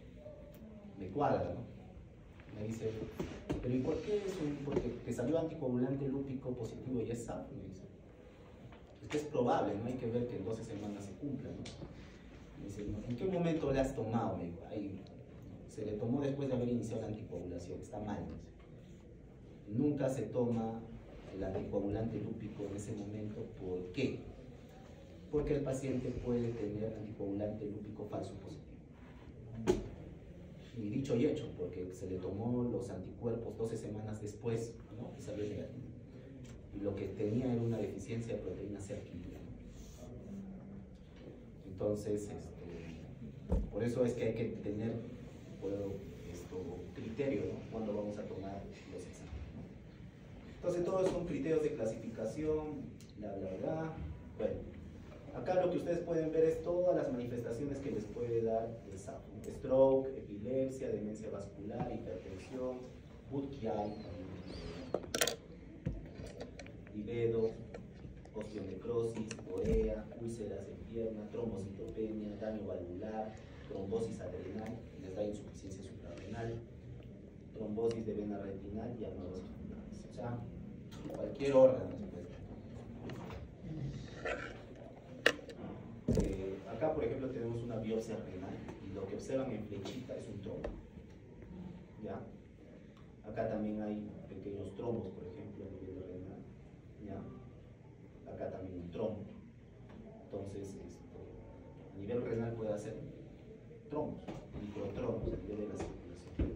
me cuadra, ¿no? Me dice, pero ¿y por qué es porque te salió anticoagulante lúpico positivo y es SAP? Me dice. Es que es probable, ¿no? Hay que ver que en 12 semanas se cumpla, ¿no? Me dice, ¿en qué momento le has tomado? Me dijo, ahí, se le tomó después de haber iniciado la anticoagulación, está mal, me dice. Nunca se toma el anticoagulante lúpico en ese momento. ¿Por qué? Porque el paciente puede tener anticoagulante lúpico falso positivo. Y dicho y hecho, porque se le tomó los anticuerpos 12 semanas después, ¿no? Y salió negativo. Y lo que tenía era una deficiencia de proteína C alquilina. Entonces, por eso es que hay que tener criterio, ¿no? Cuando vamos a tomar los exámenes, ¿no? Entonces, todos son criterios de clasificación, bla, bla, bla. Bueno, acá lo que ustedes pueden ver es todas las manifestaciones que les puede dar el SAP. Stroke, epilepsia, demencia vascular, hipertensión, Budd-Chiari, livedo, osteonecrosis, urea, úlceras en pierna, trombocitopenia, daño valvular, trombosis adrenal, les da insuficiencia suprarrenal, trombosis de vena retinal y anodosis pulmonares. O sea, cualquier órgano. Acá, por ejemplo, tenemos una biopsia renal y lo que observan en flechita es un trombo. ¿Ya? Acá también hay pequeños trombos, por ejemplo, a nivel renal. ¿Ya? Acá también un trombo. Entonces, a nivel renal puede hacer trombos, microtrombos a nivel de la circulación.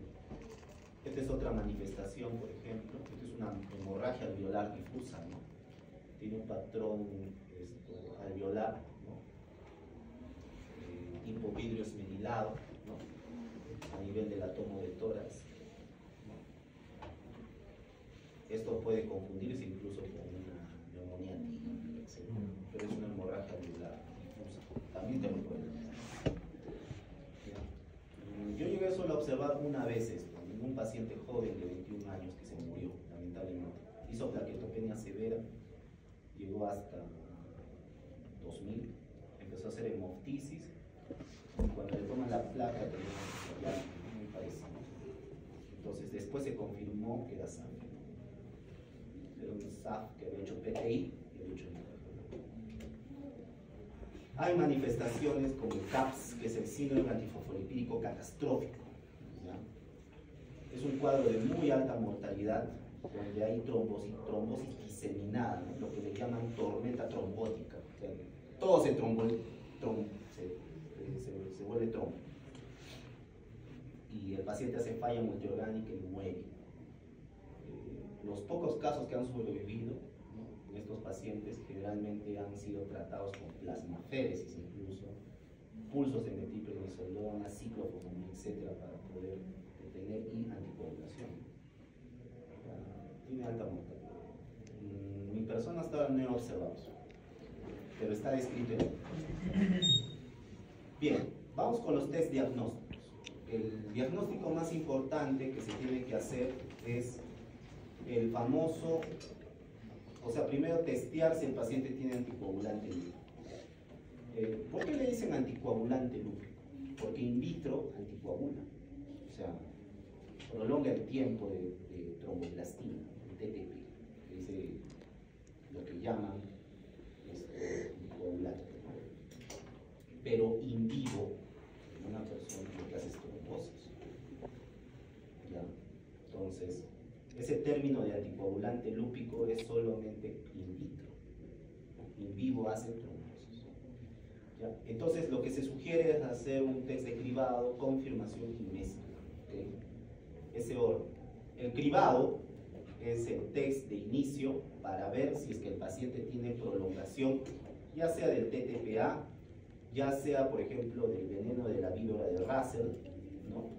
Esta es otra manifestación, por ejemplo. Esta es una hemorragia alveolar difusa, ¿no? Tiene un patrón alveolar, ¿no? Tipo vidrio esmenilado, ¿no? A nivel del átomo de tórax, ¿no? pero es una hemorragia anular difusa. También te lo pueden dar. Yo llegué solo a observar una vez esto, en un paciente joven de 21 años que se murió, lamentablemente. Hizo plaquetopenia severa, llegó hasta 2000, empezó a hacer hemoptisis, y cuando le toman la placa tenía muy parecido. Entonces después se confirmó que era SAF. Era un SAF que había hecho PTI y había hecho hemorragia. Hay manifestaciones como el CAPS, que es el síndrome antifosfolipídico catastrófico. ¿Ya? Es un cuadro de muy alta mortalidad, donde hay trombosis diseminada, ¿no? Lo que le llaman tormenta trombótica. O sea, todo se vuelve trombo. Y el paciente hace falla multiorgánica y muere. Los pocos casos que han sobrevivido, ¿no?, en estos pacientes generalmente han sido tratados con plasmaféresis, incluso pulsos de metilprednisolona, ciclofosfamida, etc., para poder detener y anticoagulación. Tiene alta mortalidad. Mi persona hasta ahora no he observado, pero está descrito en el... Bien, vamos con los test diagnósticos. El diagnóstico más importante que se tiene que hacer es el famoso, o sea, primero testear si el paciente tiene anticoagulante lúpico. ¿Por qué le dicen anticoagulante lúpico? Porque in vitro anticoagula, o sea, prolonga el tiempo de tromboplastina, el TTP, que es lo que llaman anticoagulante. Pero in vivo, en una persona lo que hace es trombosis. ¿Ya? Entonces, ese término de anticoagulante lúpico es solamente in vitro. In vivo hace trombosis. ¿Ya? Entonces, lo que se sugiere es hacer un test de cribado, confirmación y mezcla. ¿Okay? Ese orden. El cribado es el test de inicio para ver si es que el paciente tiene prolongación, ya sea del TTPA, ya sea, por ejemplo, del veneno de la víbora de Russell, ¿no?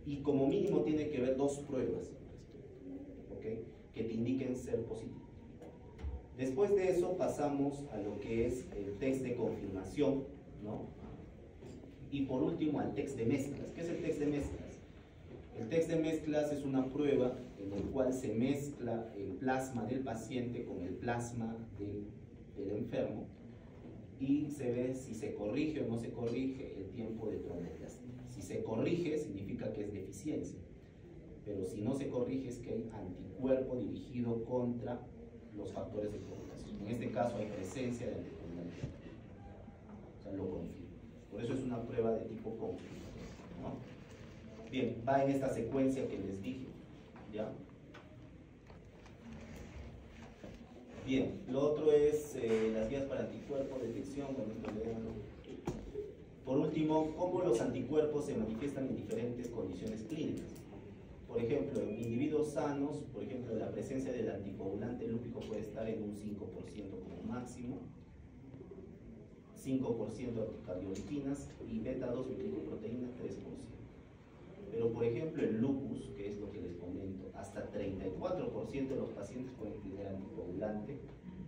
Y como mínimo tiene que ver dos pruebas, ¿okay?, que te indiquen ser positivo. Después de eso pasamos a lo que es el test de confirmación, ¿no? Y por último al test de mezclas. ¿Qué es el test de mezclas? El test de mezclas es una prueba en la cual se mezcla el plasma del paciente con el plasma del enfermo y se ve si se corrige o no se corrige el tiempo de tromboplastina. Si se corrige significa que es deficiencia, pero si no se corrige es que hay anticuerpo dirigido contra los factores de coagulación. En este caso hay presencia de anticoagulante, o sea, lo confirma. Por eso es una prueba de tipo confirmatorio, ¿no? Bien, va en esta secuencia que les dije, ¿ya? Bien, lo otro es las guías para anticuerpos, detección, por último, cómo los anticuerpos se manifiestan en diferentes condiciones clínicas. Por ejemplo, en individuos sanos, por ejemplo, la presencia del anticoagulante lúpico puede estar en un 5% como máximo, 5% de anticardiolipinas y beta-2 glicoproteína 3%. Pero por ejemplo el lupus, que es lo que les comento, hasta 34% de los pacientes pueden tener anticoagulante,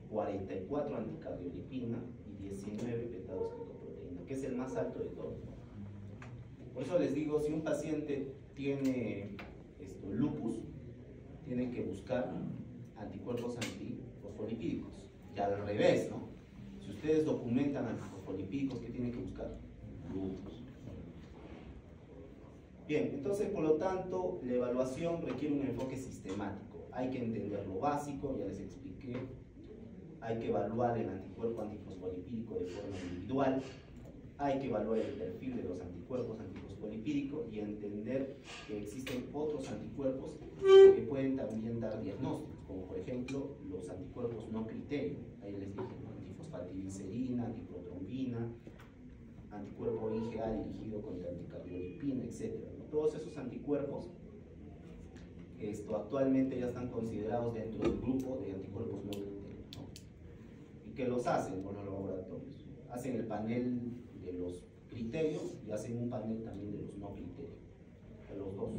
44 anticardiolipina y 19 beta-2 glicoproteína, que es el más alto de todos. Por eso les digo, si un paciente tiene lupus, tiene que buscar anticuerpos antifosfolipídicos. Y al revés, ¿no? Si ustedes documentan antifosfolipídicos, ¿qué tienen que buscar? Lupus. Bien, entonces por lo tanto la evaluación requiere un enfoque sistemático. Hay que entender lo básico, ya les expliqué. Hay que evaluar el anticuerpo antifosfolipídico de forma individual. Hay que evaluar el perfil de los anticuerpos antifosfolipídicos y entender que existen otros anticuerpos que pueden también dar diagnósticos, como por ejemplo los anticuerpos no criterio. Ahí les dije, ¿no? Antifosfatidilcerina, antiprotrombina, anticuerpo IgA dirigido contra anticardiolipina, etc. ¿no? Todos esos anticuerpos actualmente ya están considerados dentro del grupo de anticuerpos no criterios, ¿no? ¿Y qué los hacen? Bueno, los laboratorios hacen el panel de los criterios y hacen un panel también de los no criterios, de los dos.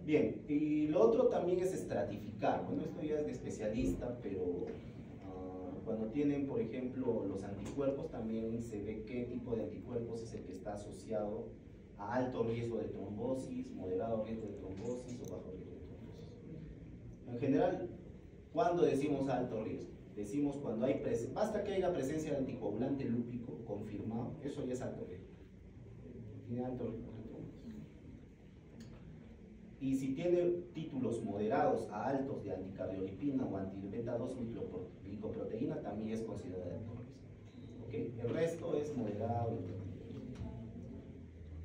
Bien, y lo otro también es estratificar. Bueno, esto ya es de especialista, pero cuando tienen, por ejemplo, los anticuerpos, también se ve qué tipo de anticuerpos es el que está asociado a alto riesgo de trombosis, moderado riesgo de trombosis o bajo riesgo de trombosis. En general, ¿cuándo decimos alto riesgo? Decimos cuando hay basta que haya presencia de anticoagulante lúpico confirmado, eso ya es alto riesgo. Tiene alto riesgo de trombosis. Y si tiene títulos moderados a altos de anticardiolipina o anti-beta 2 glicoproteína, también es considerado alto riesgo. ¿Okay? El resto es moderado.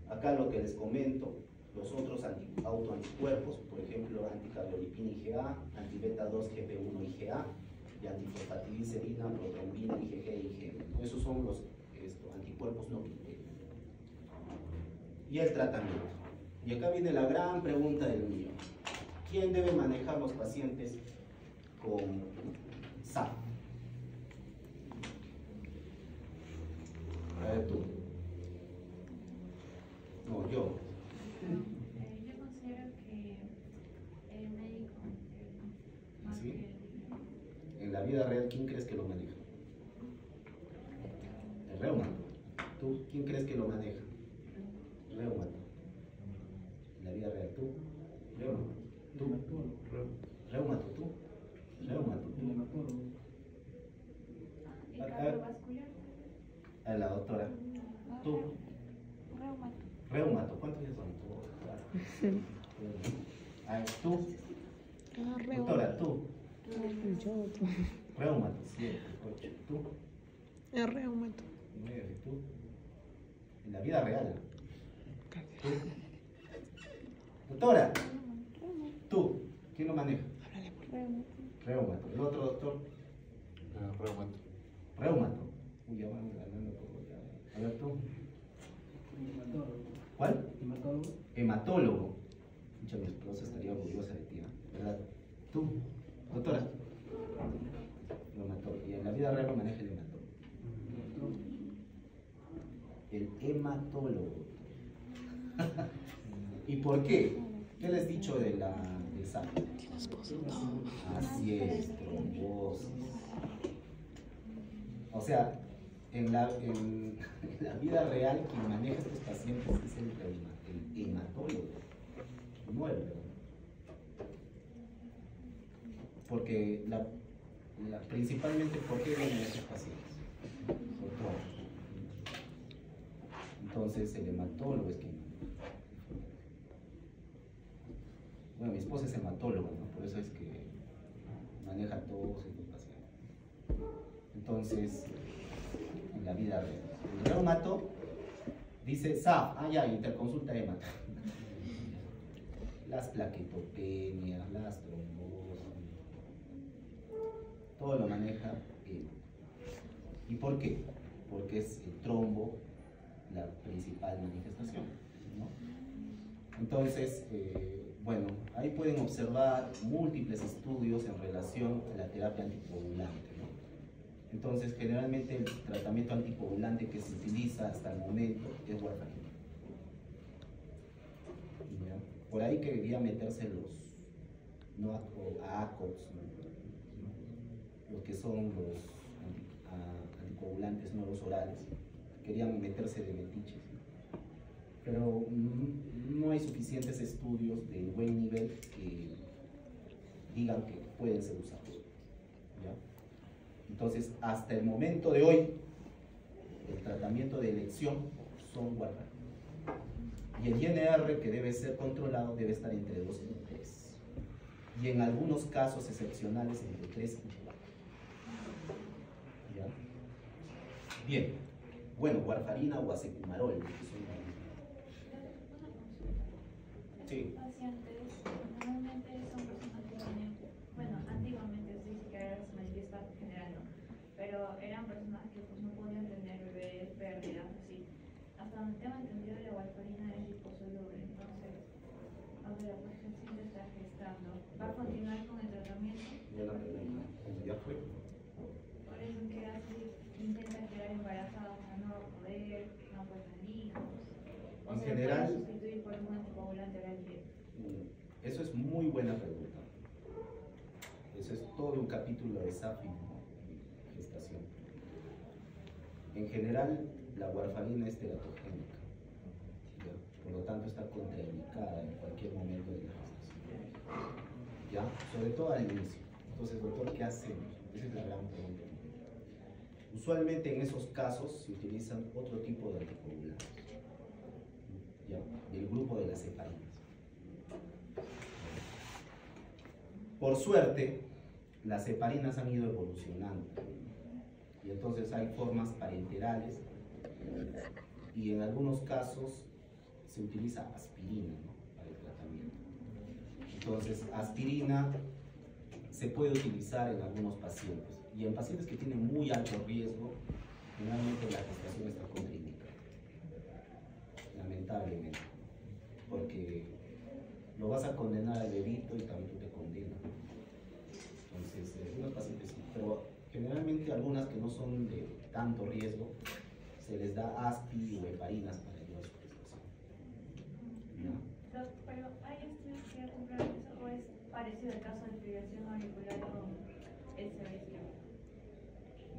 Acá lo que les comento, los otros autoanticuerpos, por ejemplo, anticardiolipina IgA, anti-beta 2 GP1 IgA, y antifosfatidilcerina, protrombina, IgG y IgM. Esos son los anticuerpos no clínicos. Y el tratamiento. Y acá viene la gran pregunta del millón. ¿Quién debe manejar los pacientes con SAP? A ver tú. No, yo. Yo considero que el médico más ¿Sí? que En la vida real, ¿quién crees que lo maneja? El reumato. ¿Tú quién crees que lo maneja? Reumato. En la vida real, ¿tú? Reumato. ¿Tú? Reumato, ¿tú? Reumato, ¿tú? y cardiovascular. A la doctora. ¿Tú? Reumato. Reumato, ¿cuántos ya son? Ah, ¿tú? Doctora, ¿tú? Reumato, 7, 8. ¿Tú? El reumato. 9. ¿Tú? En la vida real. ¿Tú? Doctora, ¿tú? ¿Quién lo maneja? Reumato. ¿El otro doctor? Reumato. Reumato. Uy, ya van ganando todo ya. A ver tú. ¿Cuál? Hematólogo. Mucha, mi esposa estaría orgullosa de ti, ¿no? ¿Verdad? ¿Tú? Doctora. Hematólogo. Y en la vida real lo maneja el hematólogo. El hematólogo. ¿Y por qué? ¿Qué les he dicho del SAP? Así es, trombosis. O sea, en la vida real quien maneja a estos pacientes es el hematólogo, no el reumatólogo. Porque principalmente, ¿por qué vienen estos pacientes? Por todo. Entonces el hematólogo es quien... Bueno, mi esposa es hematóloga, ¿no? Por eso es que maneja a todos estos pacientes. Entonces, en la vida real. El reumato dice SAP, ya, interconsulta hemato. Las plaquetopenias, las trombosis, todo lo maneja él. ¿Y por qué? Porque es el trombo la principal manifestación, ¿no? Entonces, bueno, ahí pueden observar múltiples estudios en relación a la terapia anticoagulante, ¿no? Entonces, generalmente el tratamiento anticoagulante que se utiliza hasta el momento es warfarina. ¿Ya? Por ahí quería meterse los ACOX, ¿no? Los que son los anticoagulantes, no los orales, querían meterse de metiches, ¿no? Pero no hay suficientes estudios de buen nivel que digan que pueden ser usados, ¿ya? Entonces, hasta el momento de hoy, el tratamiento de elección son warfarina. Y el INR que debe ser controlado debe estar entre 2 y 3. Y en algunos casos excepcionales entre 3 y 4. ¿Ya? Bien. Bueno, warfarina o acecumarol. Sí. Los pacientes normalmente son personas que tienen, bueno, antiguamente sí que ahora se manifiesta en general, ¿no? Pero eran personas que pues no podían tener bebés, pérdidas, así. Hasta donde tengo entendido, la warfarina es liposoluble, entonces, cuando la paciente está gestando, ¿va a continuar con el tratamiento? Ya fue. Por eso que así intenta quedar embarazada, o sea, no va a poder, no puede tener hijos. O En se general, puede sustituir por un anticoagulante oral directo. Eso es muy buena pregunta. Eso es todo un capítulo de SAFI, ¿no? Gestación. En general, la warfarina es teratogénica, ¿ya? Por lo tanto está contraindicada en cualquier momento de la gestación, ¿ya? Sobre todo al inicio. Entonces, doctor, ¿qué hacemos? Esa es la gran pregunta. Usualmente en esos casos se utilizan otro tipo de anticoagulantes, ¿ya? Del grupo de las heparinas. Por suerte, las heparinas han ido evolucionando y entonces hay formas parenterales y en algunos casos se utiliza aspirina, ¿no? Para el tratamiento. Entonces, aspirina se puede utilizar en algunos pacientes y en pacientes que tienen muy alto riesgo, generalmente la gestación está contraindicada, lamentablemente, porque lo vas a condenar al bebito y también tú te condenas. Entonces, algunos pacientes sí, pero generalmente algunas que no son de tanto riesgo, se les da aspi o heparinas para ayudar a su gestación. ¿Ya? Pero ¿hay estudios que comprueban eso o es parecido al caso de fibrilación auricular con el cerebro?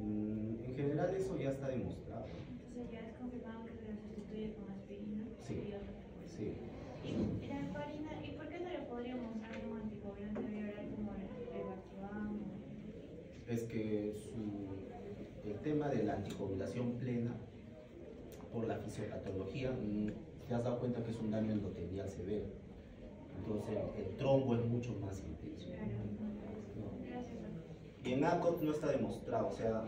En general eso ya está demostrado. Entonces ya es confirmado que se le sustituye con aspirina. Sí, sí. Y la heparina, ¿y por qué no le podríamos usar un anticoagulante viral como el Bactibam? Es que el tema de la anticoagulación plena, por la fisiopatología, te has dado cuenta que es un daño endotelial severo. Entonces el trombo es mucho más intenso. ¿No? Gracias, doctor. Y en ACOT no está demostrado, o sea,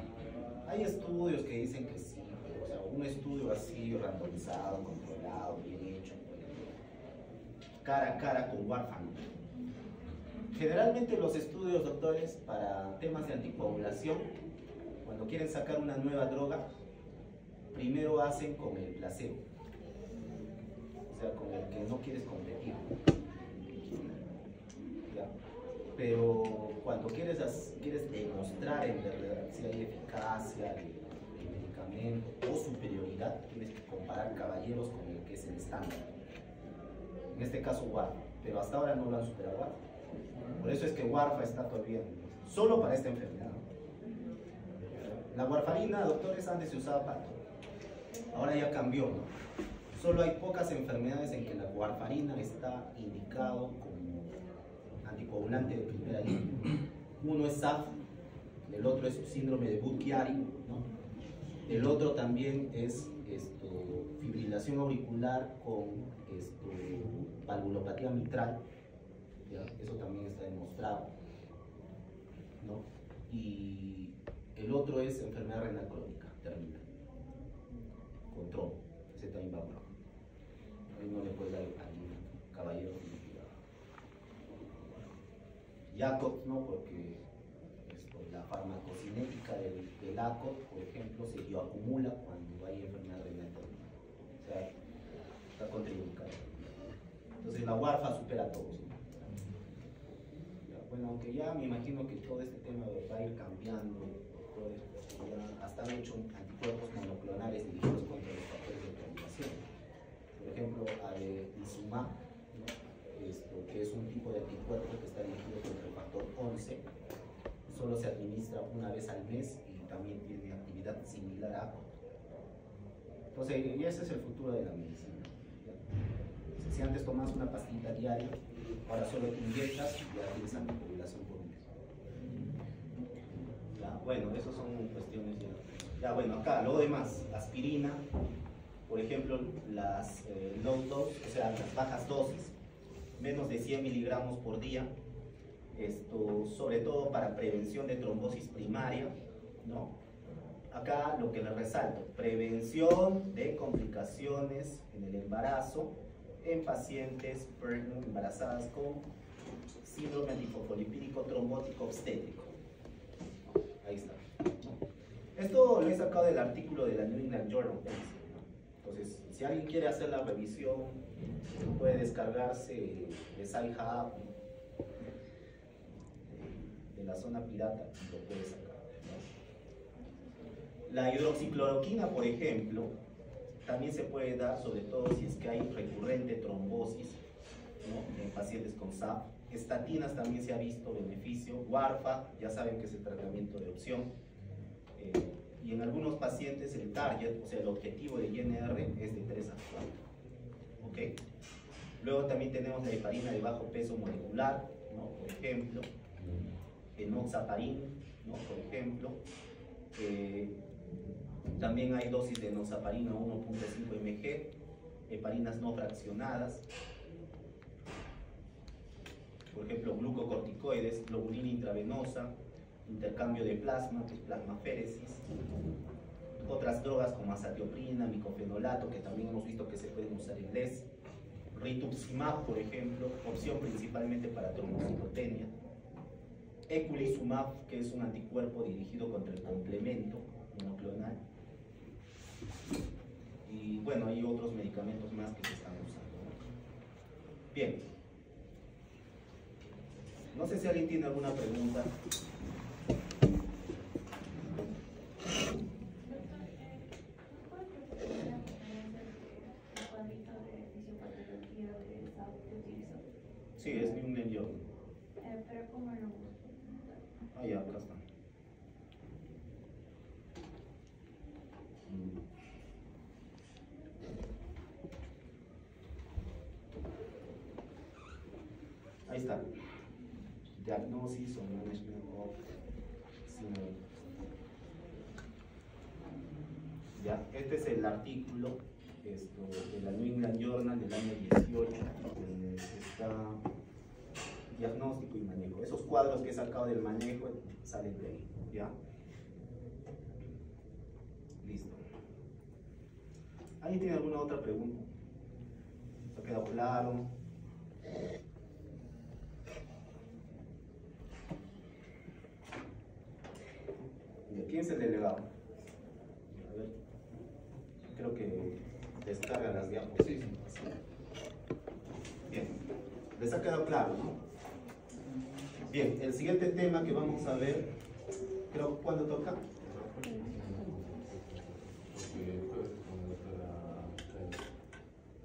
hay estudios que dicen que sí, pero, o sea, un estudio así randomizado, controlado, bien hecho, cara a cara con warfarin. Generalmente los estudios, doctores, para temas de anticoagulación, cuando quieren sacar una nueva droga, primero hacen con el placebo, o sea, con el que no quieres competir. ¿Ya? Pero cuando quieres demostrar en verdad si hay eficacia del medicamento o superioridad, tienes que comparar caballeros con el que es el estándar. En este caso warfa, pero hasta ahora no lo han superado warfa. Por eso es que warfa está todavía solo para esta enfermedad. La warfarina, doctores, antes se usaba para todo. Ahora ya cambió, ¿no? Solo hay pocas enfermedades en que la warfarina está indicado como anticoagulante de primera línea. Uno es SAF, el otro es síndrome de Budd-Chiari, ¿no? El otro también es fibrilación auricular con valvulopatía mitral, ¿ya? Eso también está demostrado, ¿no? Y el otro es enfermedad renal crónica terminal, con trombo, ese también va abajo. Ahí no le puede dar al caballero. YACOT no, porque la farmacocinética del ACOT, por ejemplo, se bioacumula cuando hay enfermedad renal terminal. O sea, está contraindicado. Entonces la warfa supera a todos, ¿no? Bueno, aunque ya me imagino que todo este tema va a ir cambiando, ya hasta han hecho anticuerpos monoclonales dirigidos contra los factores de coagulación. Por ejemplo, Alizumab, ¿no? Que es un tipo de anticuerpo que está dirigido contra el factor 11, solo se administra una vez al mes y también tiene actividad similar a ACOT. Entonces, y ese es el futuro de la medicina. Si antes tomas una pastilla diaria, ahora solo te inyectas y ya tienes anticoagulación por un mes. ¿Ya? Bueno, esas son cuestiones ya. Ya, bueno, acá, lo demás, aspirina, por ejemplo, las low dose, o sea, las bajas dosis, menos de 100 miligramos por día, sobre todo para prevención de trombosis primaria, ¿no? Acá lo que les resalto, prevención de complicaciones en el embarazo en pacientes embarazadas con síndrome antifosfolipídico trombótico obstétrico. Ahí está. Esto lo he sacado del artículo de la New England Journal of Medicine, ¿no? Entonces, si alguien quiere hacer la revisión, puede descargarse de SciHub, de la zona pirata, y lo puede sacar, ¿no? La hidroxicloroquina, por ejemplo, también se puede dar, sobre todo si es que hay recurrente trombosis ¿no? En pacientes con SAP. Estatinas también se ha visto beneficio. Warfa, ya saben que es el tratamiento de opción. Y en algunos pacientes el target, o sea, el objetivo de INR es de 3 a 4. ¿Ok? Luego también tenemos la heparina de bajo peso molecular, ¿no? Por ejemplo, enoxaparin, ¿no? Por ejemplo. También hay dosis de enoxaparina 1.5 mg, heparinas no fraccionadas. Por ejemplo, glucocorticoides, globulina intravenosa, intercambio de plasma, plasmaféresis. Otras drogas como azatioprina, micofenolato, que también hemos visto que se pueden usar en LES. Rituximab, por ejemplo, opción principalmente para trombocitopenia. Eculizumab, que es un anticuerpo dirigido contra el complemento monoclonal. Y bueno, hay otros medicamentos más que se están usando. Bien. No sé si alguien tiene alguna pregunta. Sí, es New England Journal. Pero ¿cómo lo busco? Ah, ya, acá está. Ahí está. Diagnosis or Management of Syndrome. Ya, este es el artículo de la New England Journal del año 18, donde está diagnóstico y manejo. Esos cuadros que he sacado del manejo salen de ahí, ¿ya? Listo. ¿Alguien tiene alguna otra pregunta? ¿Se ha quedado claro? ¿Quién es el delegado? A ver, creo que descarga las diapositivas. Bien, les ha quedado claro, ¿no? Bien, el siguiente tema que vamos a ver, creo, ¿cuándo toca?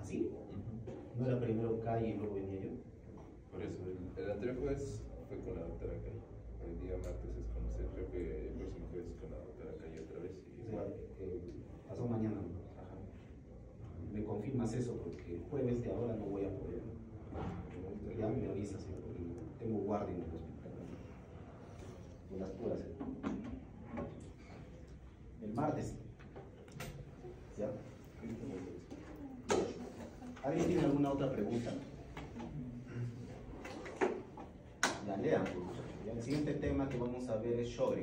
¿Así? ¿No era primero Calle y luego venía yo? Por eso, el anterior jueves fue con la doctora Calle. El día martes es con usted, creo que el próximo jueves es con la doctora Calle otra vez. O sea, pasó mañana. Ajá. Me confirmas eso porque el jueves de ahora no voy a poder. Ya me avisas, ¿sí? Porque tengo guardia en el hospital. Con las puras. El martes. ¿Ya? ¿Alguien tiene alguna otra pregunta? Ya lean. El siguiente tema que vamos a ver es Sjögren.